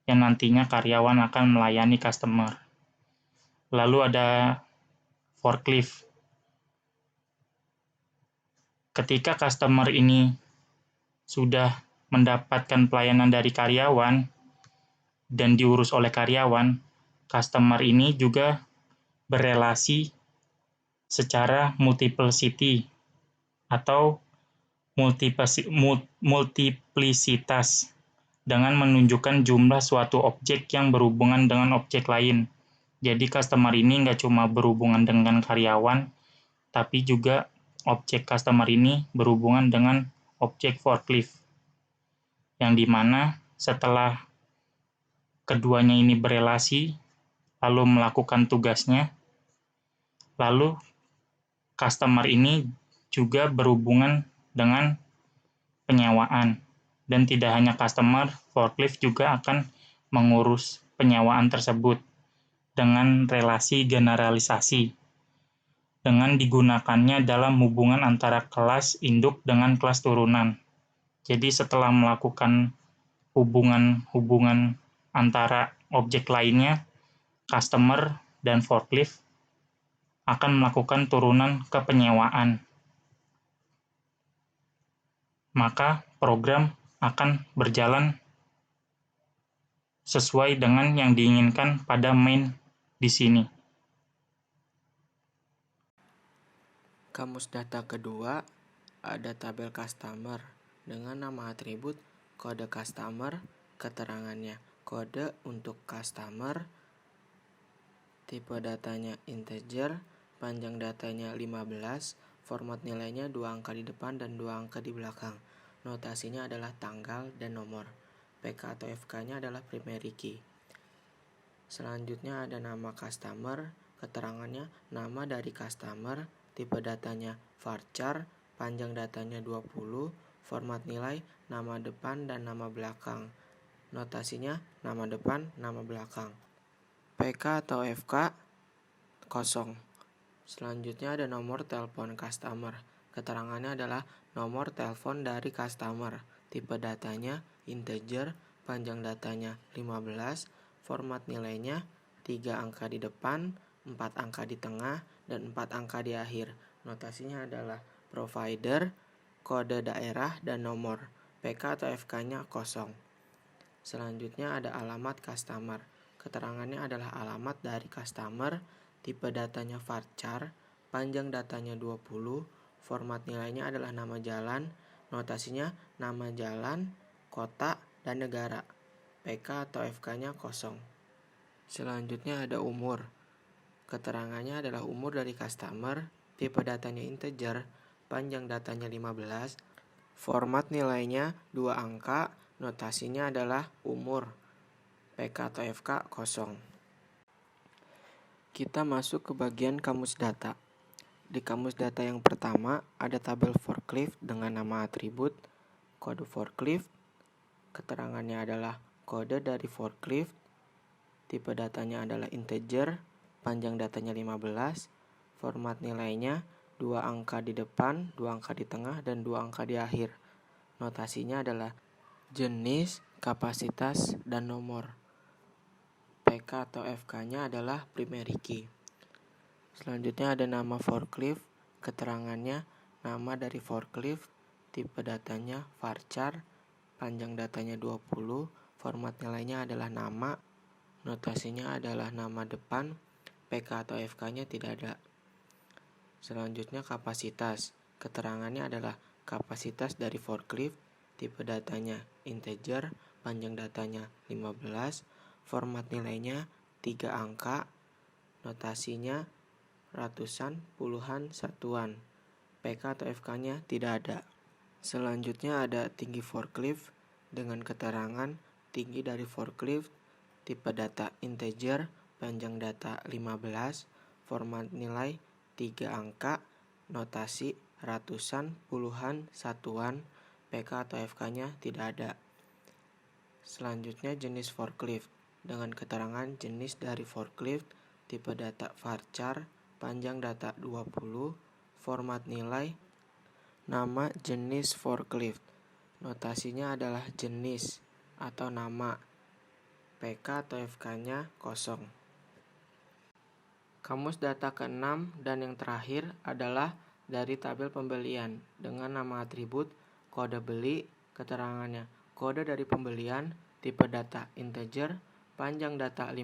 yang nantinya karyawan akan melayani customer. Lalu ada forklift. Ketika customer ini sudah mendapatkan pelayanan dari karyawan dan diurus oleh karyawan, customer ini juga berelasi secara multiplicity atau multiplisitas dengan menunjukkan jumlah suatu objek yang berhubungan dengan objek lain. Jadi customer ini nggak cuma berhubungan dengan karyawan, tapi juga objek customer ini berhubungan dengan objek forklift, yang dimana setelah keduanya ini berelasi, lalu melakukan tugasnya, lalu customer ini juga berhubungan dengan penyewaan. Dan tidak hanya customer, forklift juga akan mengurus penyewaan tersebut dengan relasi generalisasi, dengan digunakannya dalam hubungan antara kelas induk dengan kelas turunan. Jadi setelah melakukan hubungan antara objek lainnya, customer dan forklift akan melakukan turunan ke penyewaan. Maka program akan berjalan sesuai dengan yang diinginkan pada main di sini. Kamus data kedua ada tabel customer dengan nama atribut, kode customer, keterangannya, kode untuk customer, tipe datanya integer, panjang datanya 15, format nilainya 2 angka di depan dan 2 angka di belakang. Notasinya adalah tanggal dan nomor. PK atau FK-nya adalah primary key. Selanjutnya ada nama customer, keterangannya nama dari customer, tipe datanya varchar, panjang datanya 20, format nilai nama depan dan nama belakang. Notasinya nama depan, nama belakang. PK atau FK kosong. Selanjutnya ada nomor telepon customer. Keterangannya adalah nomor telepon dari customer. Tipe datanya integer, panjang datanya 15, format nilainya 3 angka di depan, 4 angka di tengah, dan 4 angka di akhir. Notasinya adalah provider, kode daerah, dan nomor. PK atau FK-nya kosong. Selanjutnya ada alamat customer. Keterangannya adalah alamat dari customer, tipe datanya varchar, panjang datanya 20, format nilainya adalah nama jalan, notasinya nama jalan, kota, dan negara. PK atau FK-nya kosong. Selanjutnya ada umur. Keterangannya adalah umur dari customer, tipe datanya integer, panjang datanya 15, format nilainya 2 angka, notasinya adalah umur. PK atau FK kosong. Kita masuk ke bagian kamus data. Di kamus data yang pertama ada tabel forklift dengan nama atribut, kode forklift, keterangannya adalah kode dari forklift, tipe datanya adalah integer, panjang datanya 15, format nilainya 2 angka di depan, 2 angka di tengah, dan 2 angka di akhir. Notasinya adalah jenis, kapasitas, dan nomor. PK atau FK-nya adalah primary key. Selanjutnya ada nama forklift, keterangannya nama dari forklift, tipe datanya varchar, panjang datanya 20, format nilainya adalah nama, notasinya adalah nama depan, PK atau FK-nya tidak ada. Selanjutnya kapasitas, keterangannya adalah kapasitas dari forklift, tipe datanya integer, panjang datanya 15, format nilainya 3 angka, notasinya ratusan, puluhan, satuan. PK atau FK-nya tidak ada. Selanjutnya ada tinggi forklift dengan keterangan tinggi dari forklift, tipe data integer, panjang data 15, format nilai 3 angka, notasi ratusan, puluhan, satuan. PK atau FK-nya tidak ada. Selanjutnya jenis forklift dengan keterangan jenis dari forklift, tipe data varchar, panjang data 20, format nilai, nama jenis forklift. Notasinya adalah jenis atau nama. PK atau FK-nya kosong. Kamus data ke-6 dan yang terakhir adalah dari tabel pembelian dengan nama atribut, kode beli, keterangannya kode dari pembelian, tipe data integer, panjang data 15,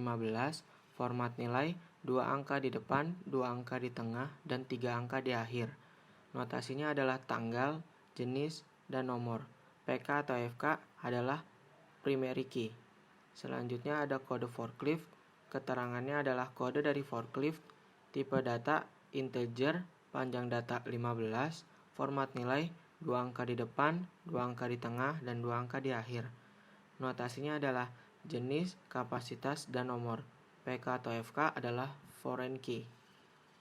format nilai 2 angka di depan, 2 angka di tengah, dan 3 angka di akhir. Notasinya adalah tanggal, jenis, dan nomor. PK atau FK adalah primary key. Selanjutnya ada kode forklift. Keterangannya adalah kode dari forklift, tipe data integer, panjang data 15, format nilai 2 angka di depan, 2 angka di tengah, dan 2 angka di akhir. Notasinya adalah jenis, kapasitas, dan nomor. PK atau FK adalah foreign key.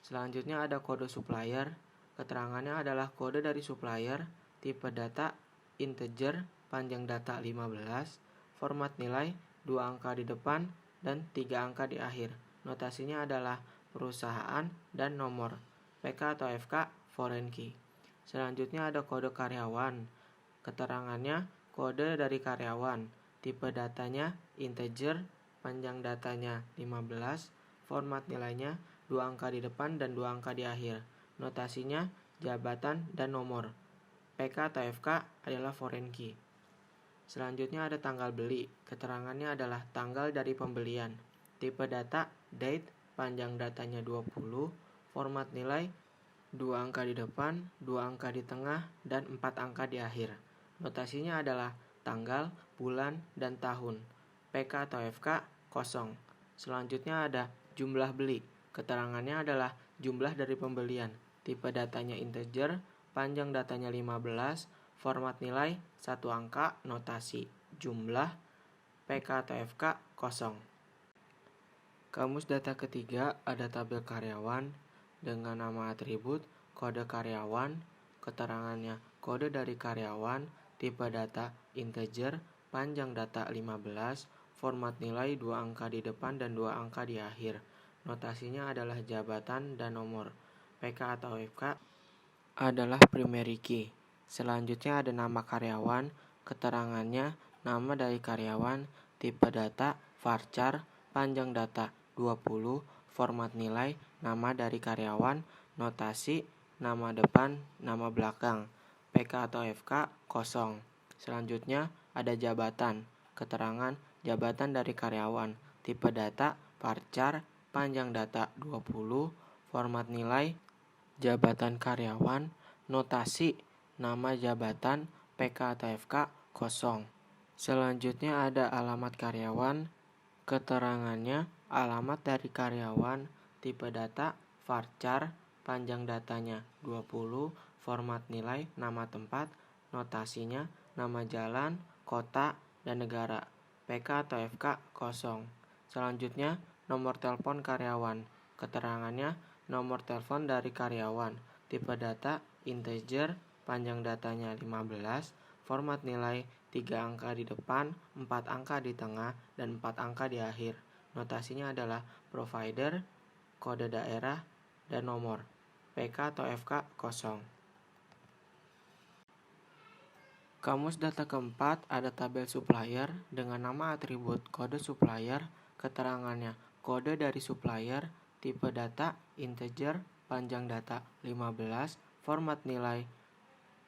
Selanjutnya ada kode supplier. Keterangannya adalah kode dari supplier, tipe data integer, panjang data 15, format nilai 2 angka di depan dan 3 angka di akhir. Notasinya adalah perusahaan dan nomor. PK atau FK foreign key. Selanjutnya ada kode karyawan. Keterangannya kode dari karyawan, tipe datanya integer, panjang datanya 15, format nilainya 2 angka di depan dan 2 angka di akhir. Notasinya jabatan dan nomor. PK atau FK adalah foreign key. Selanjutnya ada tanggal beli. Keterangannya adalah tanggal dari pembelian. Tipe data date, panjang datanya 20, format nilai 2 angka di depan, 2 angka di tengah, dan 4 angka di akhir. Notasinya adalah tanggal, bulan, dan tahun. PK atau FK kosong. Selanjutnya ada jumlah beli. Keterangannya adalah jumlah dari pembelian. Tipe datanya integer, panjang datanya 15, format nilai 1 angka, notasi jumlah. PK atau FK kosong. Kamus data ketiga ada tabel karyawan dengan nama atribut, kode karyawan, keterangannya kode dari karyawan, tipe data integer, panjang data 15, format nilai 2 angka di depan dan 2 angka di akhir. Notasinya adalah jabatan dan nomor. PK atau FK adalah primary key. Selanjutnya ada nama karyawan, keterangannya nama dari karyawan, tipe data varchar, panjang data 20, format nilai nama dari karyawan, notasi nama depan, nama belakang. PK atau FK kosong. Selanjutnya ada jabatan, keterangan jabatan dari karyawan, tipe data varchar, panjang data 20, format nilai jabatan karyawan, notasi nama jabatan. PK atau FK kosong. Selanjutnya ada alamat karyawan, keterangannya alamat dari karyawan, tipe data varchar, panjang datanya 20, format nilai nama tempat, notasinya nama jalan, kota, dan negara. PK atau FK kosong. Selanjutnya nomor telepon karyawan. Keterangannya nomor telepon dari karyawan, tipe data integer, panjang datanya 15, format nilai 3 angka di depan, 4 angka di tengah, dan 4 angka di akhir. Notasinya adalah provider, kode daerah, dan nomor. PK atau FK kosong. Kamus data keempat ada tabel supplier dengan nama atribut kode supplier, keterangannya kode dari supplier, tipe data integer, panjang data 15, format nilai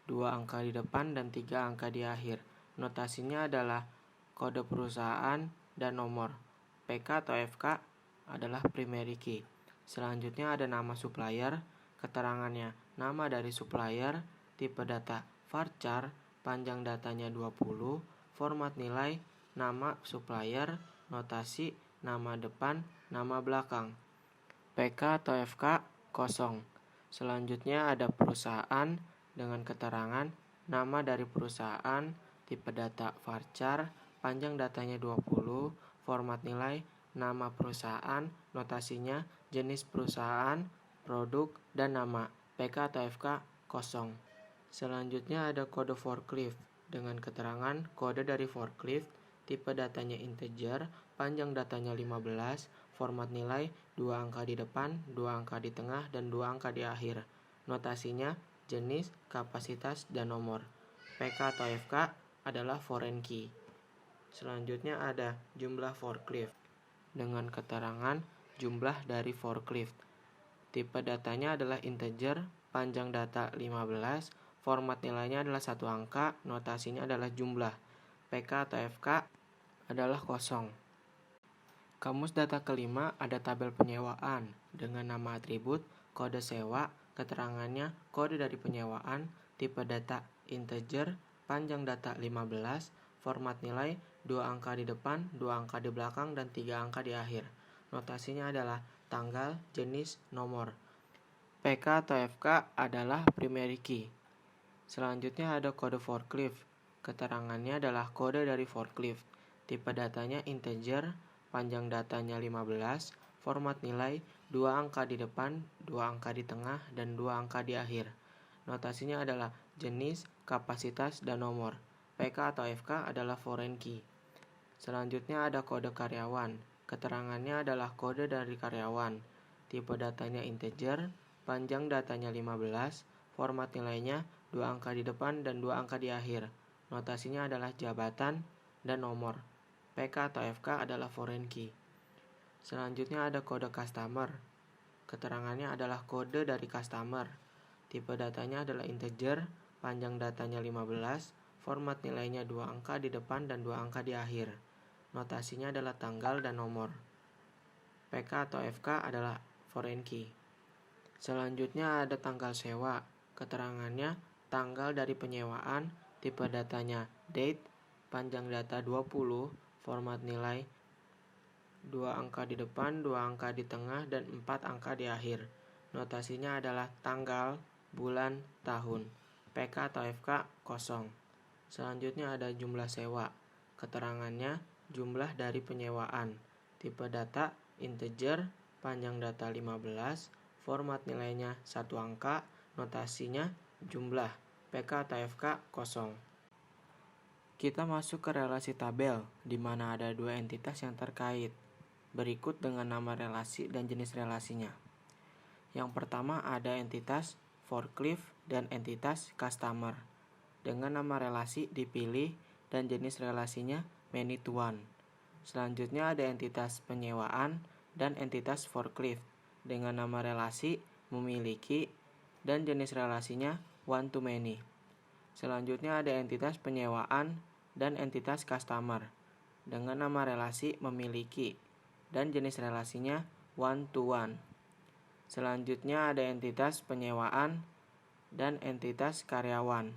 2 angka di depan dan 3 angka di akhir. Notasinya adalah kode perusahaan dan nomor. PK atau FK adalah primary key. Selanjutnya ada nama supplier, keterangannya nama dari supplier, tipe data varchar, panjang datanya 20, format nilai, nama supplier, notasi, nama depan, nama belakang. PK atau FK kosong. Selanjutnya ada perusahaan dengan keterangan nama dari perusahaan, tipe data varchar, panjang datanya 20, format nilai, nama perusahaan, notasinya, jenis perusahaan, produk, dan nama. PK atau FK kosong. Selanjutnya ada kode forklift dengan keterangan kode dari forklift, tipe datanya integer, panjang datanya 15, format nilai 2 angka di depan, 2 angka di tengah, dan 2 angka di akhir. Notasinya jenis, kapasitas, dan nomor. PK atau FK adalah foreign key. Selanjutnya ada jumlah forklift dengan keterangan jumlah dari forklift. Tipe datanya adalah integer, panjang data 15, format nilainya adalah 1 angka, notasinya adalah jumlah. PK atau FK adalah kosong. Kamus data kelima ada tabel penyewaan dengan nama atribut, kode sewa, keterangannya, kode dari penyewaan, tipe data integer, panjang data 15, format nilai 2 angka di depan, 2 angka di belakang, dan 3 angka di akhir. Notasinya adalah tanggal, jenis, nomor. PK atau FK adalah primary key. Selanjutnya ada kode forklift. Keterangannya adalah kode dari forklift. Tipe datanya integer, panjang datanya 15, format nilai 2 angka di depan, 2 angka di tengah, dan 2 angka di akhir. Notasinya adalah jenis, kapasitas, dan nomor. PK atau FK adalah foreign key. Selanjutnya ada kode karyawan. Keterangannya adalah kode dari karyawan. Tipe datanya integer, panjang datanya 15, format nilainya 2 angka di depan dan 2 angka di akhir. Notasinya adalah jabatan dan nomor. PK atau FK adalah foreign key. Selanjutnya ada kode customer. Keterangannya adalah kode dari customer. Tipe datanya adalah integer, panjang datanya 15, format nilainya 2 angka di depan dan 2 angka di akhir. Notasinya adalah tanggal dan nomor. PK atau FK adalah foreign key. Selanjutnya ada tanggal sewa. Keterangannya tanggal dari penyewaan, tipe datanya date, panjang data 20, format nilai 2 angka di depan, 2 angka di tengah, dan 4 angka di akhir. Notasinya adalah tanggal, bulan, tahun. PK atau FK kosong. Selanjutnya ada jumlah sewa. Keterangannya jumlah dari penyewaan. Tipe data integer, panjang data 15, format nilainya 1 angka, notasinya jumlah. PK atau FK kosong. Kita masuk ke relasi tabel, di mana ada 2 entitas yang terkait. Berikut dengan nama relasi dan jenis relasinya. Yang pertama ada entitas forklift dan entitas customer. Dengan nama relasi dipilih dan jenis relasinya many to one. Selanjutnya ada entitas penyewaan dan entitas forklift. Dengan nama relasi memiliki dan jenis relasinya one to many. Selanjutnya ada entitas penyewaan dan entitas customer dengan nama relasi memiliki dan jenis relasinya one to one. Selanjutnya ada entitas penyewaan dan entitas karyawan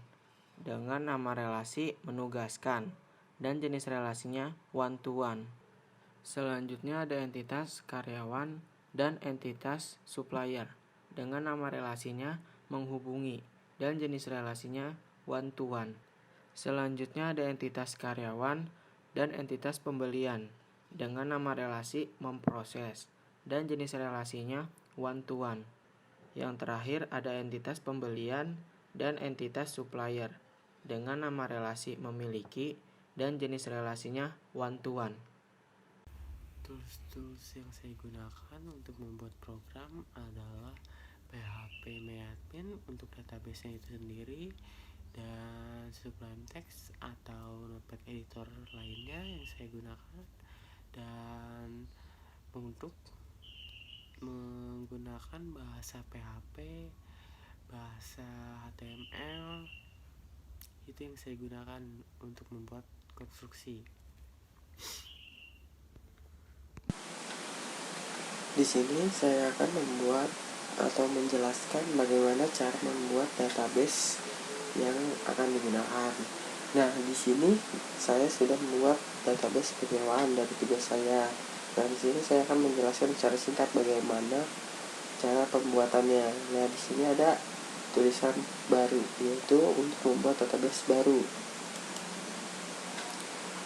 dengan nama relasi menugaskan dan jenis relasinya one to one. Selanjutnya ada entitas karyawan dan entitas supplier dengan nama relasinya menghubungi dan jenis relasinya one to one. Selanjutnya ada entitas karyawan dan entitas pembelian dengan nama relasi memproses dan jenis relasinya one to one. Yang terakhir ada entitas pembelian dan entitas supplier dengan nama relasi memiliki dan jenis relasinya one to one. Tools yang saya gunakan untuk membuat program adalah PHP MyAdmin untuk database-nya itu sendiri, dan Sublime Text atau Notepad editor lainnya yang saya gunakan. Dan untuk menggunakan bahasa PHP, bahasa HTML, itu yang saya gunakan untuk membuat konstruksi. Di sini saya akan membuat atau menjelaskan bagaimana cara membuat database yang akan digunakan. Nah, di sini saya sudah membuat database penyewaan dari tugas saya. Nah, di sini saya akan menjelaskan secara singkat bagaimana cara pembuatannya. Nah, di sini ada tulisan baru, yaitu untuk membuat database baru.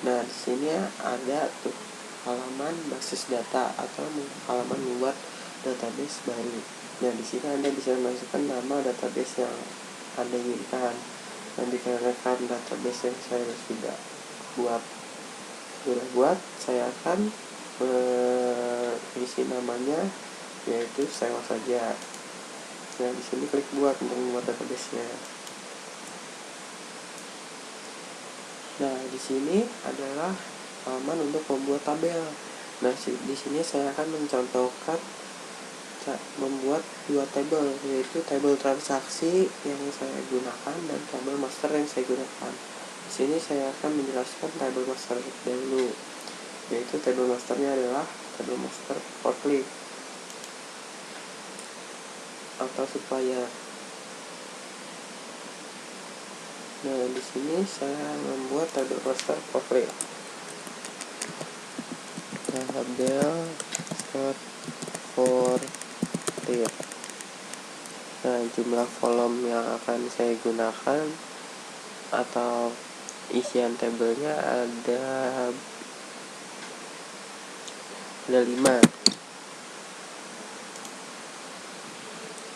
Nah, di sini ada tuh halaman basis data atau halaman membuat database baru. Nah, di sini Anda bisa memasukkan nama database yang Anda inginkan. Dan dikarenakan database yang saya sudah buat, saya akan mengisi namanya yaitu sewa saja. Nah, di sini klik buat untuk membuat database-nya. Nah, di sini adalah halaman untuk membuat tabel. Nah, di sini saya akan mencontohkan membuat dua tabel, yaitu tabel transaksi yang saya gunakan dan tabel master yang saya gunakan. Di sini saya akan menjelaskan tabel master dulu, yaitu tabel masternya adalah tabel master forklift atau supplier. Nah, di sini saya membuat tabel master forklift. Tabel master forklift. Nah, jumlah kolom yang akan saya gunakan atau isian tabelnya ada 5.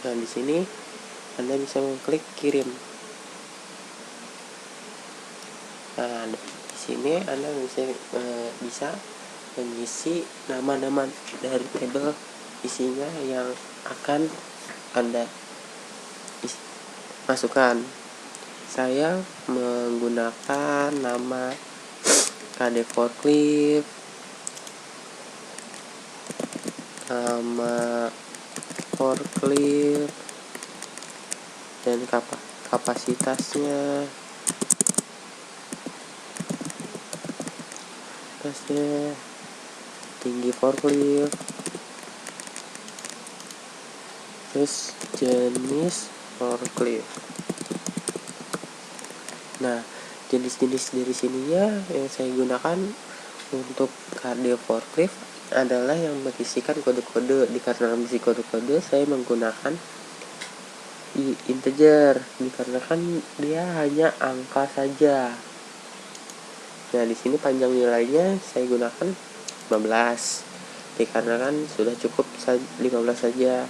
Nah, di sini Anda bisa mengklik kirim. Nah, di sini Anda bisa mengisi nama-nama dari tabel isinya yang akan Anda masukkan. Saya menggunakan nama KD Forklift, nama forklift, dan kapasitasnya, tinggi forklift, terus jenis forklift. Nah, jenis-jenis dari sininya yang saya gunakan untuk KD forklift adalah yang berisikan kode-kode. Dikarenakan berisi kode-kode, saya menggunakan integer dikarenakan dia hanya angka saja. Nah, di sini panjang nilainya saya gunakan 15 dikarenakan sudah cukup 15 saja.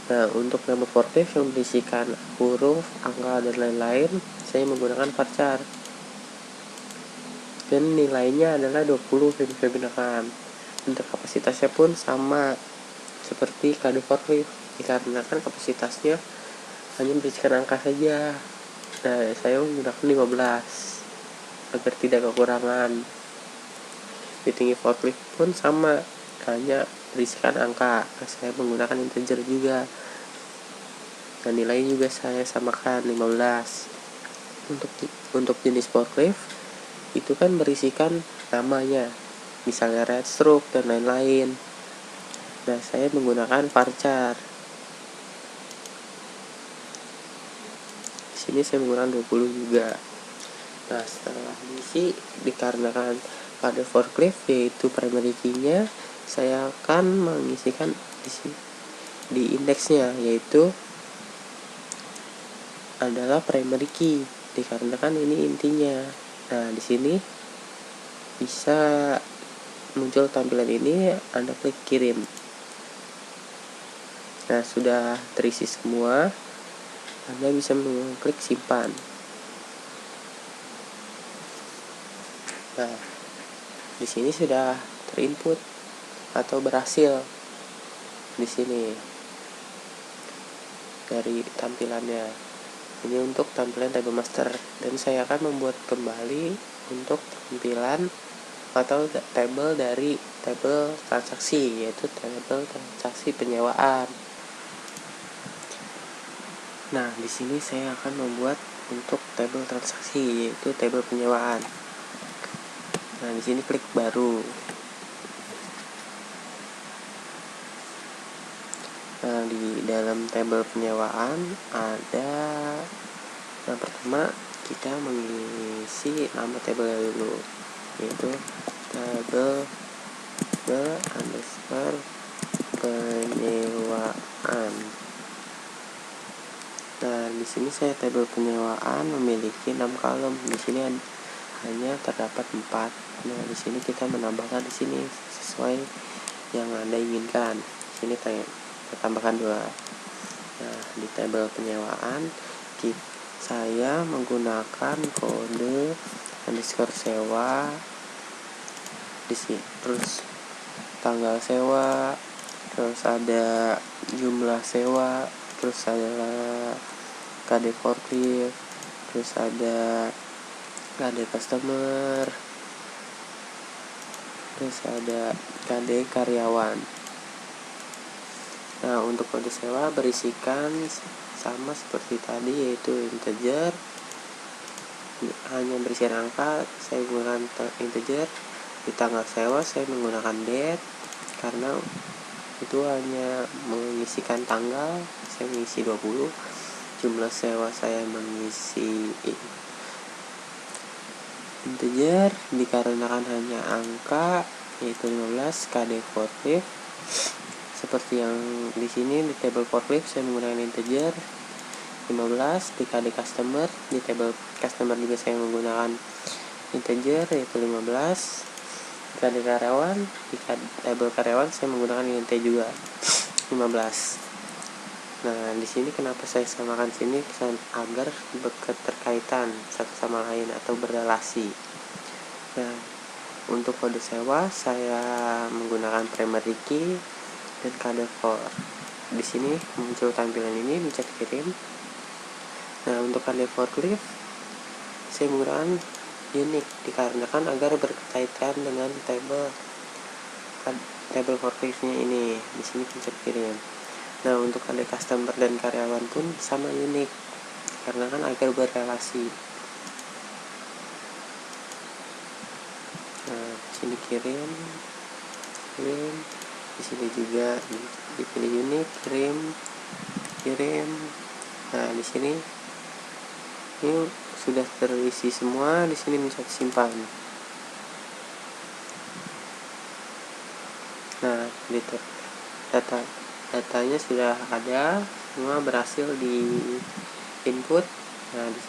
Nah, untuk nama forklift yang berisikan huruf, angka, dan lain-lain, saya menggunakan varchar. Dan nilainya adalah 20 yang saya gunakan. Untuk kapasitasnya pun sama seperti KD forklift, dikarenakan kapasitasnya hanya berisikan angka saja. Nah, saya menggunakan 15 agar tidak kekurangan. Di tinggi forklift pun sama, hanya berisikan angka. Saya menggunakan integer juga. Dan nilainya juga saya samakan 15. Untuk jenis forklift itu kan berisikan namanya, misalnya red stroke dan lain-lain. Nah, saya menggunakan varchar. Di sini saya menggunakan 20 juga. Nah, setelah diisi, dikarenakan pada forklift yaitu primary key-nya, saya akan mengisikan di indeksnya, yaitu adalah primary key dikarenakan ini intinya. Nah, di sini bisa muncul tampilan ini, Anda klik kirim. Nah, sudah terisi semua, Anda bisa mengklik simpan. Nah, di sini sudah terinput atau berhasil di sini dari tampilannya. Ini untuk tampilan tabel master, dan saya akan membuat kembali untuk tampilan atau tabel dari tabel transaksi, yaitu tabel transaksi penyewaan. Nah, di sini saya akan membuat untuk tabel transaksi, yaitu tabel penyewaan. Nah, di sini klik baru. Nah, dalam tabel penyewaan ada yang pertama kita mengisi nama tabel dulu, yaitu tabel underscore penyewaan. Nah, di sini saya tabel penyewaan memiliki 6 kolom. Di sini hanya terdapat 4. Nah, di sini kita menambahkan di sini sesuai yang Anda inginkan. Di sini kita tambahkan 2. Nah, di tabel penyewaan saya menggunakan kode underscore sewa di sini, terus tanggal sewa, terus ada jumlah sewa, terus ada KD forklift, terus ada KD customer, terus ada KD karyawan. Nah, untuk kode sewa berisikan sama seperti tadi, yaitu integer, hanya berisikan angka. Saya menggunakan integer. Di tanggal sewa saya menggunakan date karena itu hanya mengisikan tanggal, saya mengisi 20. Jumlah sewa saya mengisi integer dikarenakan hanya angka, yaitu 15. KD forklift seperti yang di sini di table forklift saya menggunakan integer 15. Di KD customer, di table customer juga saya menggunakan integer yaitu 15. Di KD karyawan, di table karyawan saya menggunakan int juga 15. Nah, di sini kenapa saya samakan sini agar berketerkaitan satu sama lain atau berrelasi. Nah, untuk kode sewa saya menggunakan primary key dan KD for. Di sini muncul tampilan ini, mencet kirim. Nah, untuk KD forklift saya menggunakan unique dikarenakan agar berkaitan dengan table forkliftnya ini. Di sini pencet kirim. Nah, untuk KD customer dan karyawan pun sama unique karena kan agar berrelasi. Nah, di sini kirim. Di sini juga dipilih unique, kirim. Nah, di sini ini sudah terisi semua. Di sini mencet simpan. Nah, gitu. Datanya sudah ada, semua berhasil di input. Nah, di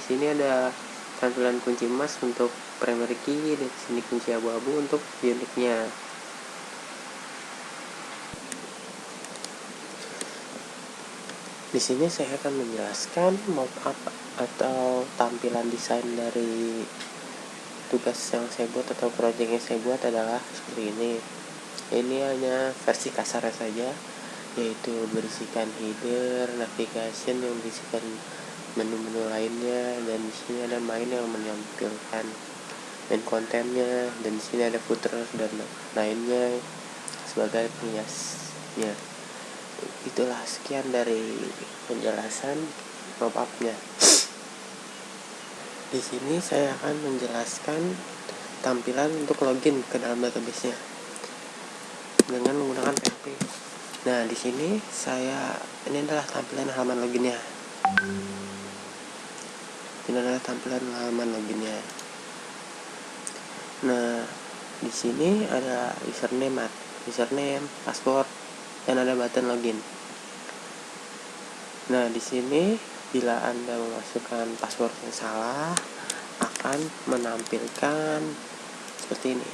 sini ada tampilan kunci emas untuk primary key, dan di sini kunci abu-abu untuk unique-nya. Di sini saya akan menjelaskan mockup atau tampilan desain dari tugas yang saya buat atau project yang saya buat adalah seperti ini. Ini hanya versi kasarnya saja, yaitu berisikan header, navigation yang berisikan menu-menu lainnya, dan di sini ada main yang menampilkan main kontennya, dan di sini ada footer dan lainnya sebagai penghiasnya. Itulah sekian dari penjelasan mockup-nya. Di sini saya akan menjelaskan tampilan untuk login ke dalam database-nya dengan menggunakan PHP. Nah, di sini ini adalah tampilan halaman loginnya. Nah, di sini ada username, password, dan ada button login. Nah, di sini bila Anda memasukkan password yang salah akan menampilkan seperti ini.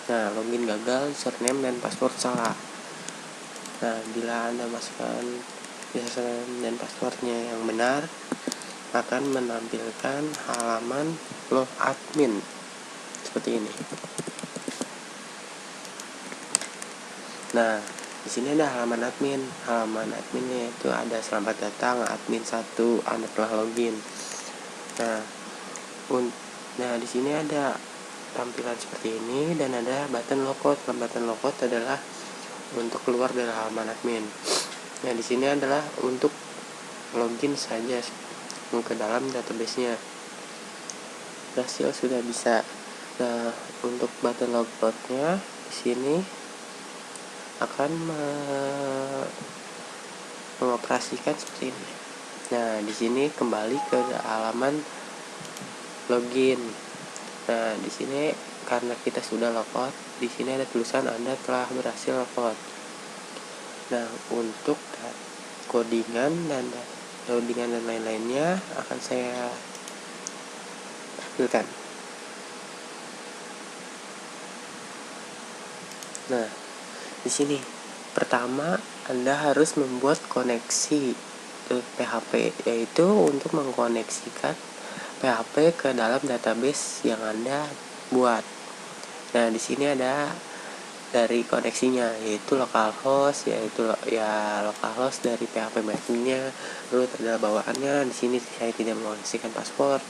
Nah, login gagal, username dan password salah. Nah, bila Anda masukkan username dan passwordnya yang benar, akan menampilkan halaman logadmin seperti ini. Nah, di sini ada halaman admin. Halaman adminnya itu ada selamat datang admin 1, Anda telah login. Nah, di sini ada tampilan seperti ini dan ada button logout. Button logout adalah untuk keluar dari halaman admin. Nah, di sini adalah untuk login saja ke dalam database-nya. Berhasil sudah bisa. Nah, untuk button logout-nya di sini akan mengoperasikan seperti ini. Nah, di sini kembali ke halaman login. Nah, di sini karena kita sudah logout, di sini ada tulisan Anda telah berhasil logout. Nah, untuk codingan dan lain-lainnya akan saya tampilkan. Nah, di sini pertama Anda harus membuat koneksi PHP, yaitu untuk mengkoneksikan PHP ke dalam database yang Anda buat. Nah, di sini ada dari koneksinya, yaitu localhost, localhost dari PHP mappingnya, lalu ada bawaannya. Di sini saya tidak mengoneksikan password.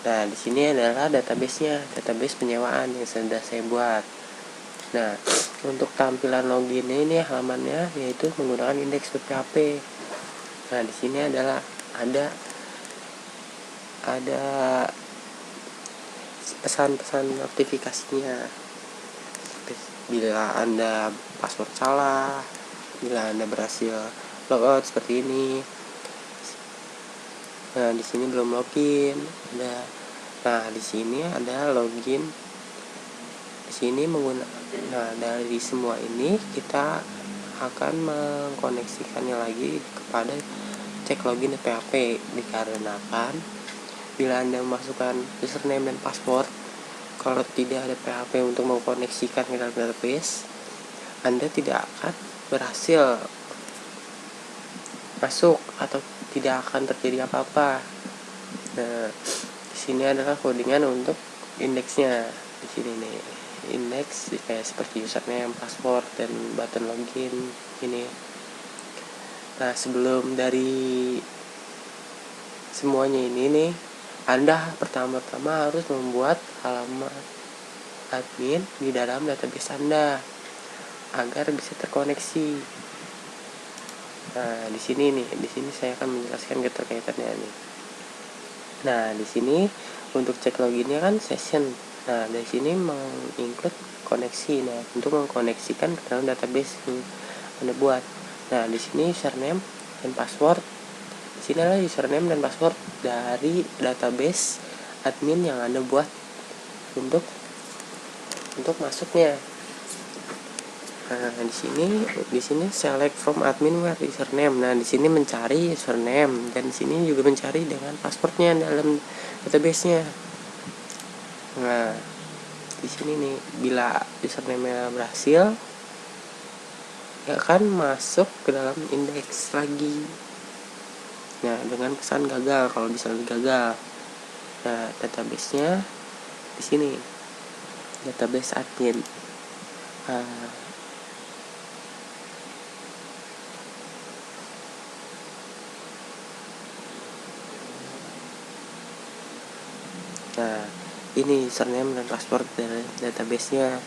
Nah, di sini adalah database-nya, database penyewaan yang sudah saya buat. Nah, untuk tampilan loginnya ini halamannya yaitu menggunakan index.php. Nah, di sini adalah ada pesan-pesan notifikasinya. Bila Anda password salah, bila Anda berhasil logout seperti ini. Nah, di sini belum login. Nah, di sini ada login. Di sini Nah, dari semua ini kita akan mengkoneksikannya lagi kepada cek login PHP, dikarenakan bila Anda memasukkan username dan password, kalau tidak ada PHP untuk mengkoneksikan ke dalam database, Anda tidak akan berhasil masuk atau tidak akan terjadi apa-apa. Nah, di sini adalah codingan untuk indeksnya. Di sini nih, indeks kayak seperti username, password, dan button login ini. Nah, sebelum dari semuanya ini nih, Anda pertama-tama harus membuat halaman admin di dalam database Anda agar bisa terkoneksi. Nah, di sini saya akan menjelaskan keterkaitannya nih. Nah, di sini untuk cek loginnya kan session. Nah, dari sini menginclude koneksi. Nah, untuk mengkoneksikan ke dalam database yang Anda buat. Nah, di sini username dan password. Di sini adalah username dan password dari database admin yang Anda buat untuk masuknya. Nah, di sini select from admin where username. Nah, di sini mencari username dan di sini juga mencari dengan passwordnya dalam database-nya. Nah, di sini nih, bila username-nya berhasil, ya akan masuk ke dalam indeks lagi. Nah, dengan pesan gagal kalau misalnya gagal. Nah, database-nya di sini, database admin. Nah, ini username dan password dari database-nya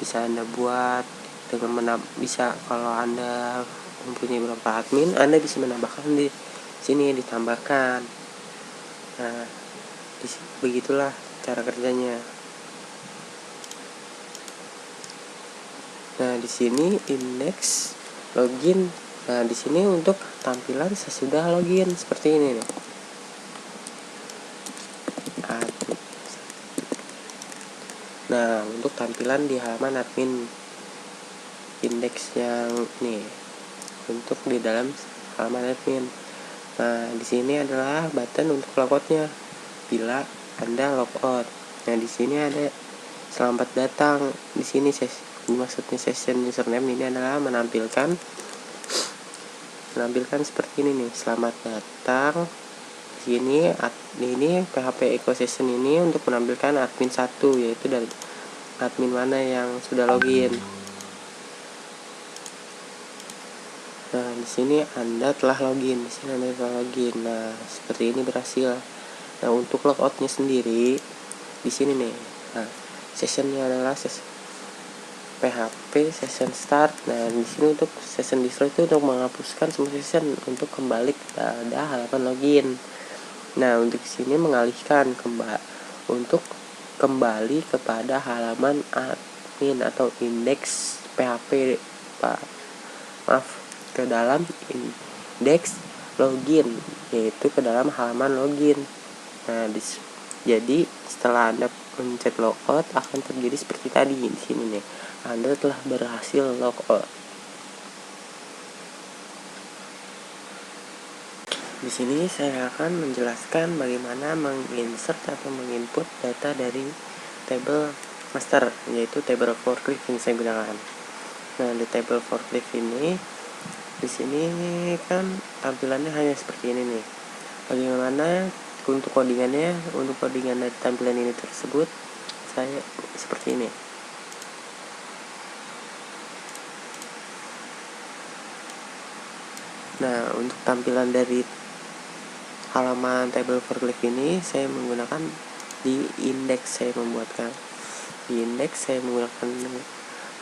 bisa Anda buat dengan bisa kalau Anda mempunyai beberapa admin, Anda bisa menambahkan di sini, ditambahkan. Nah, begitulah cara kerjanya. Nah, di sini indeks login. Nah, di sini untuk tampilan sesudah login seperti ini nih. Nah, untuk tampilan di halaman admin indeks yang nih, untuk di dalam halaman admin. Nah, di sini adalah button untuk logoutnya bila Anda logout. Nah, di sini ada selamat datang. Di sini maksudnya session username ini adalah menampilkan seperti ini nih, selamat datang. Di ini PHP Eco Session ini untuk menampilkan admin 1, yaitu dari admin mana yang sudah login. Nah, di sini Anda telah login. Nah, seperti ini berhasil. Nah, untuk logoutnya sendiri di sini nih. Nah, sessionnya adalah PHP session start. Nah, di sini untuk session destroy itu untuk menghapuskan semua session untuk kembali pada halaman login. Nah, untuk sini mengalihkan untuk kembali kepada halaman admin atau indeks PHP ke dalam indeks login, yaitu ke dalam halaman login. Nah, jadi setelah Anda mencet logout akan terjadi seperti tadi di sini nih. Anda telah berhasil logout. Di sini saya akan menjelaskan bagaimana menginsert atau menginput data dari table master, yaitu table forklift yang saya gunakan. Nah, di table forklift ini, di sini kan tampilannya hanya seperti ini nih. Bagaimana untuk codingannya? Untuk codingan dari tampilan ini tersebut, saya seperti ini. Nah, untuk tampilan dari halaman table forklift ini saya menggunakan di indeks. Saya membuatkan di indeks, saya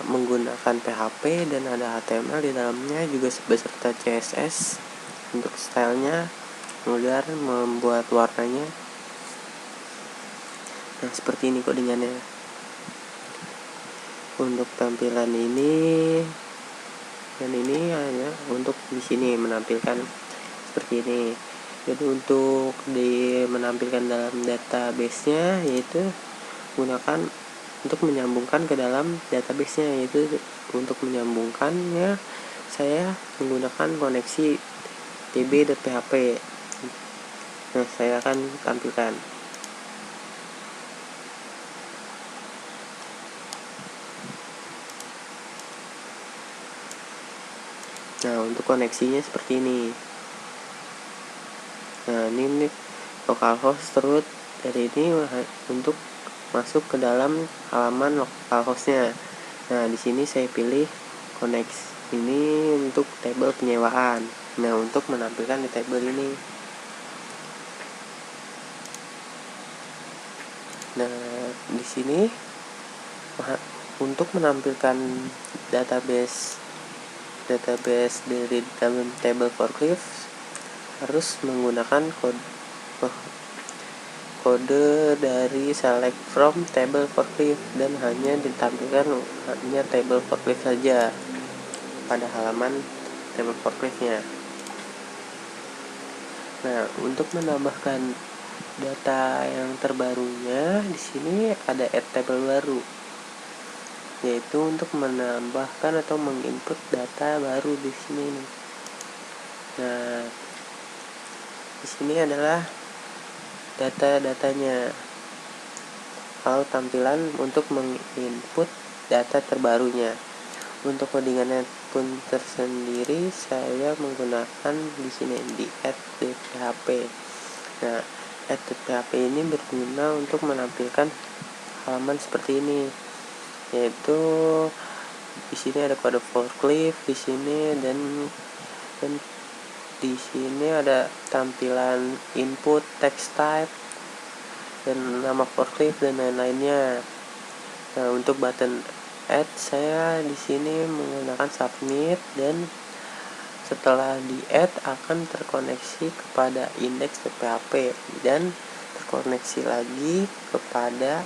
menggunakan PHP dan ada HTML di dalamnya juga beserta CSS untuk stylenya, kemudian membuat warnanya. Nah, seperti ini codingannya. Untuk tampilan ini dan ini hanya untuk di sini menampilkan seperti ini. Jadi untuk menampilkan dalam database-nya, yaitu gunakan untuk menyambungkan ke dalam database-nya, yaitu untuk menyambungkannya saya menggunakan koneksi db.php. Nah, saya akan tampilkan. Nah, untuk koneksinya seperti ini. Nah, ini localhost root dari ini untuk masuk ke dalam halaman localhostnya. Nah, di sini saya pilih connect ini untuk table penyewaan. Nah, untuk menampilkan di table ini. Nah, di sini untuk menampilkan database dari dalam table forklift harus menggunakan kode dari select from table forklift dan hanya ditampilkan hanya table forklift saja pada halaman table forkliftnya. Nah, untuk menambahkan data yang terbarunya, di sini ada add table baru, yaitu untuk menambahkan atau menginput data baru di sini. Nah, di sini adalah data-datanya. Kalau tampilan untuk menginput data terbarunya. Untuk codingannya pun tersendiri, saya menggunakan di sini di add.php. Nah, add.php ini berguna untuk menampilkan halaman seperti ini, yaitu di sini ada kode forklift di sini dan di sini ada tampilan input, text type, dan nama forklift dan lain-lainnya. Nah, untuk button add saya di sini menggunakan submit dan setelah di add akan terkoneksi kepada index.php dan terkoneksi lagi kepada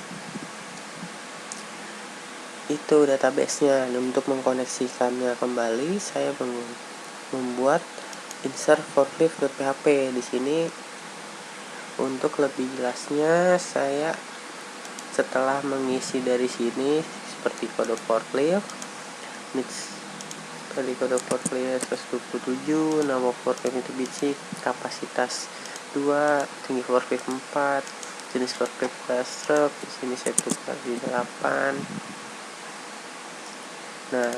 itu database-nya. Dan untuk mengkoneksikannya kembali, saya membuat insert forklift.php. Di sini untuk lebih jelasnya, saya setelah mengisi dari sini seperti kode forklift, dari kode forklift 127, nama forklift itu biji, kapasitas 2, tinggi forklift 4, jenis forklift class truck, di sini saya tukar di 8. Nah,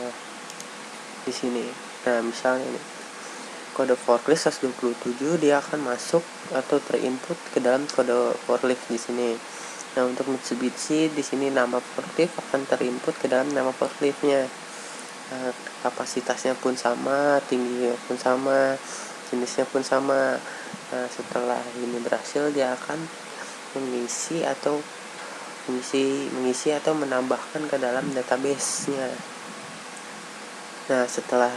di sini, nah misalnya ini kode forklift 127, dia akan masuk atau terinput ke dalam kode forklift di sini. Nah, untuk Mitsubishi di sini nama forklift akan terinput ke dalam nama forkliftnya. Nah, kapasitasnya pun sama, tingginya pun sama, jenisnya pun sama. Nah, setelah ini berhasil, dia akan mengisi atau menambahkan ke dalam database-nya. Nah, setelah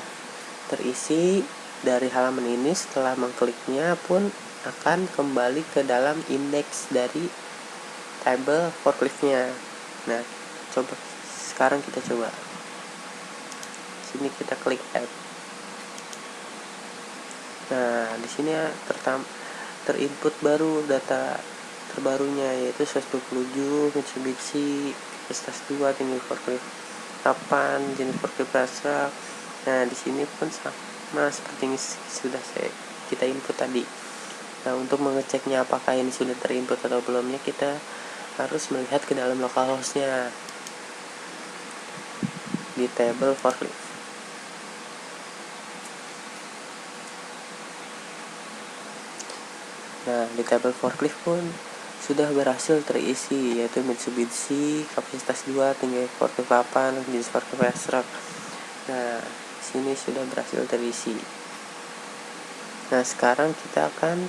terisi dari halaman ini, setelah mengkliknya pun akan kembali ke dalam indeks dari table forkliftnya. Nah, sekarang kita coba. sini kita klik add. Nah, di sini terinput baru data terbarunya, yaitu 127 Mitsubishi kapasitas 2, tinggi forklift 8, jenis forklift Astra. Nah, di sini pun sama seperti yang sudah kita input tadi. Nah, untuk mengeceknya apakah ini sudah terinput atau belumnya, kita harus melihat ke dalam localhost-nya di table forklift. Nah, di tabel forklift pun sudah berhasil terisi, yaitu Mitsubishi kapasitas 2, tinggi forklift 8, jenis forklift Astra. Nah, sini sudah berhasil terisi. Nah, sekarang kita akan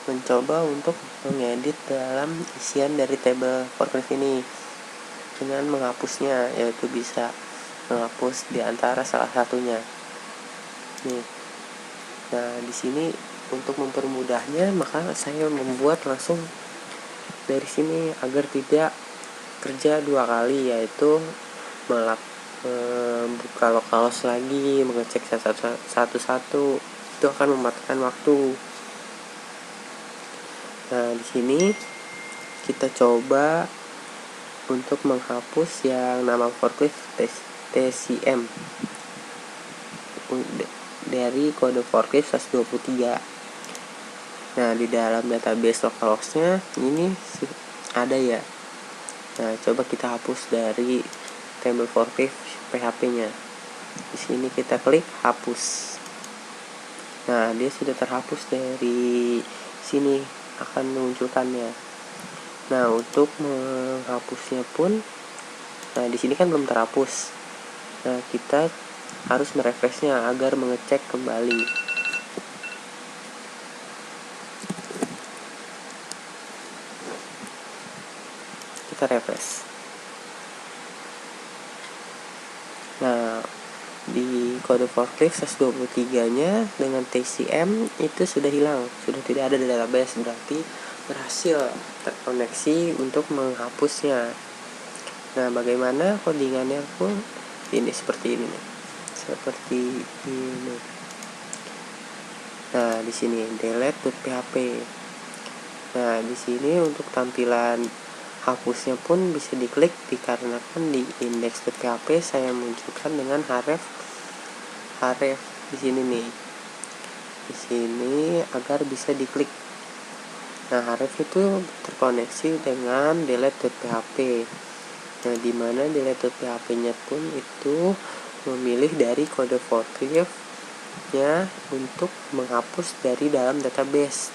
mencoba untuk mengedit dalam isian dari tabel forklift ini dengan menghapusnya, yaitu bisa menghapus di antara salah satunya. Nih. Nah, di sini untuk mempermudahnya, maka saya membuat langsung dari sini agar tidak kerja dua kali, yaitu buka localhost lagi, mengecek satu-satu, itu akan memakan waktu. Nah, di sini kita coba untuk menghapus yang nama forklift TCM dari kode forklift 123. Nah, di dalam database localhost-nya ini ada ya. Nah, coba kita hapus dari table forklift PHP-nya. Di sini kita klik hapus. Nah, dia sudah terhapus dari sini, akan menunjukkannya. Nah, untuk menghapusnya pun, nah di sini kan belum terhapus. Nah, kita harus merefreshnya agar mengecek kembali. Kita refresh. Nah, di kode forklift 123-nya dengan TCM itu sudah hilang, sudah tidak ada di database, berarti berhasil terkoneksi untuk menghapusnya. Nah, bagaimana codingannya pun ini seperti ini nih. Seperti ini. Nah, di sini delete.php. Nah, di sini untuk tampilan hapusnya pun bisa diklik, dikarenakan di index.php saya munculkan dengan href di sini nih. Di sini agar bisa diklik. Nah, href itu terkoneksi dengan delete.php. Nah, di mana delete.php-nya pun itu memilih dari kode forklift-nya untuk menghapus dari dalam database,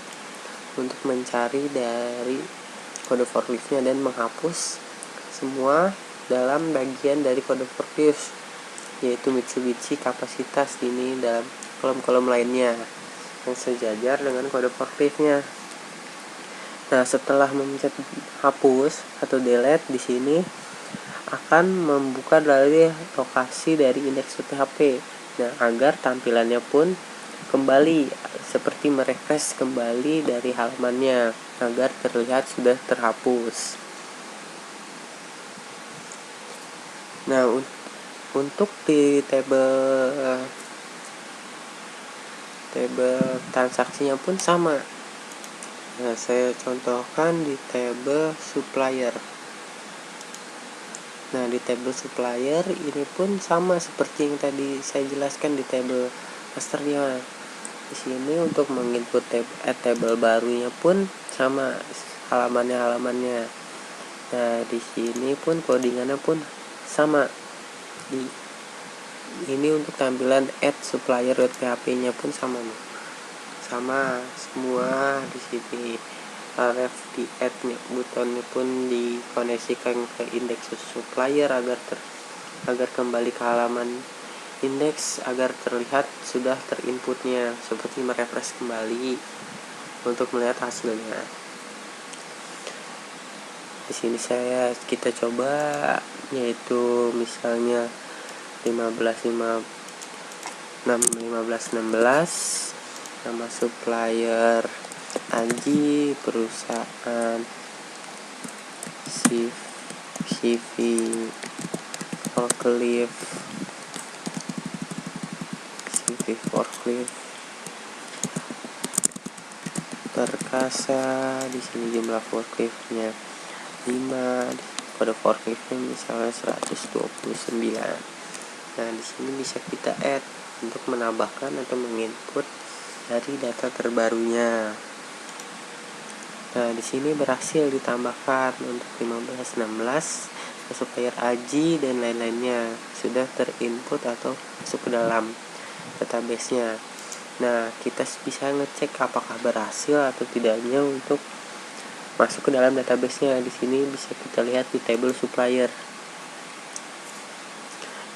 untuk mencari dari kode forklift-nya dan menghapus semua dalam bagian dari kode forklift, yaitu Mitsubishi kapasitas ini dalam kolom-kolom lainnya yang sejajar dengan kode forklift-nya. Nah, setelah memencet hapus atau delete, di sini akan membuka dari lokasi dari index.php. Nah, agar tampilannya pun kembali seperti merefresh kembali dari halamannya agar terlihat sudah terhapus. Nah, untuk di table transaksinya pun sama. Nah, saya contohkan di table supplier. Nah, di table supplier ini pun sama seperti yang tadi saya jelaskan di table masternya. Di sini untuk menginput table barunya pun sama halamannya. Nah, di sini pun codingannya pun sama. Ini untuk tampilan add supplier.php-nya pun sama nih. Sama semua di sini. Ref di add nih, butonnya pun dikoneksikan ke indeks supplier agar kembali ke halaman indeks, agar terlihat sudah terinputnya, seperti merefresh kembali untuk melihat hasilnya. Di sini kita coba, yaitu misalnya 1516, nama supplier Anji, perusahaan CV forklift forklift, perkasa. Di sini jumlah forkliftnya 5, kode forkliftnya misalnya 129. Nah, di sini bisa kita add untuk menambahkan atau menginput dari data terbarunya. Nah, di sini berhasil ditambahkan untuk 15, 16, supplier Aji dan lain-lainnya sudah terinput atau masuk ke dalam database-nya. Nah, kita bisa ngecek apakah berhasil atau tidaknya untuk masuk ke dalam database-nya. Di sini bisa kita lihat di table supplier.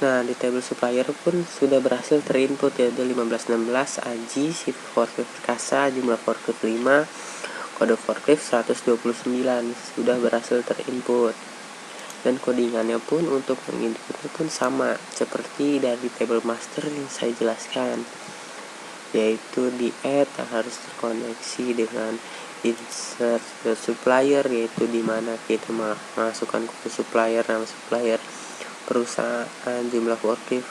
Nah, di table supplier pun sudah berhasil terinput, yaitu 15, 16 Aji, CV forklift perkasa, jumlah forklift 5, kode forklift 129 sudah berhasil terinput. Dan codingannya pun untuk menginputnya pun sama seperti dari table master yang saya jelaskan, yaitu di add harus terkoneksi dengan insert supplier, yaitu dimana kita masukkan kode supplier, nama supplier, perusahaan, jumlah forklift,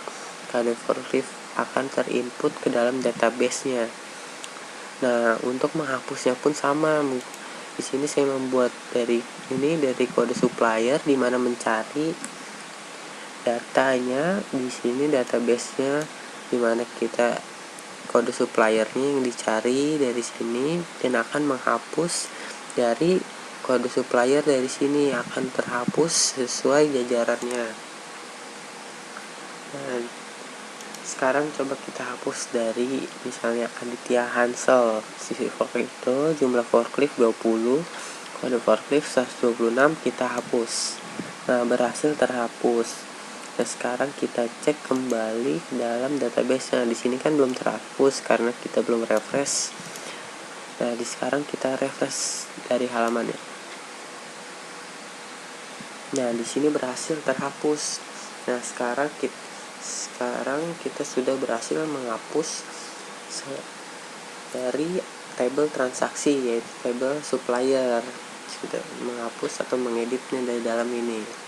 kode forklift akan terinput ke dalam database-nya. Nah, untuk menghapusnya pun sama. Di sini saya membuat dari kode supplier, di mana mencari datanya. Di sini database-nya, di mana kita kode suppliernya yang dicari dari sini, dan akan menghapus dari kode supplier. Dari sini akan terhapus sesuai jajarannya. Nah, sekarang coba kita hapus dari misalnya Aditya Hansel, CV forklift itu jumlah forklift 20, kode forklift 126 kita hapus. Nah, berhasil terhapus. Nah, sekarang kita cek kembali ke dalam database. Nah, di sini kan belum terhapus karena kita belum refresh. Nah, sekarang kita refresh dari halamannya. Nah, di sini berhasil terhapus. Nah, sekarang kita sudah berhasil menghapus dari table transaksi, yaitu table supplier. Sudah menghapus atau mengeditnya dari dalam ini.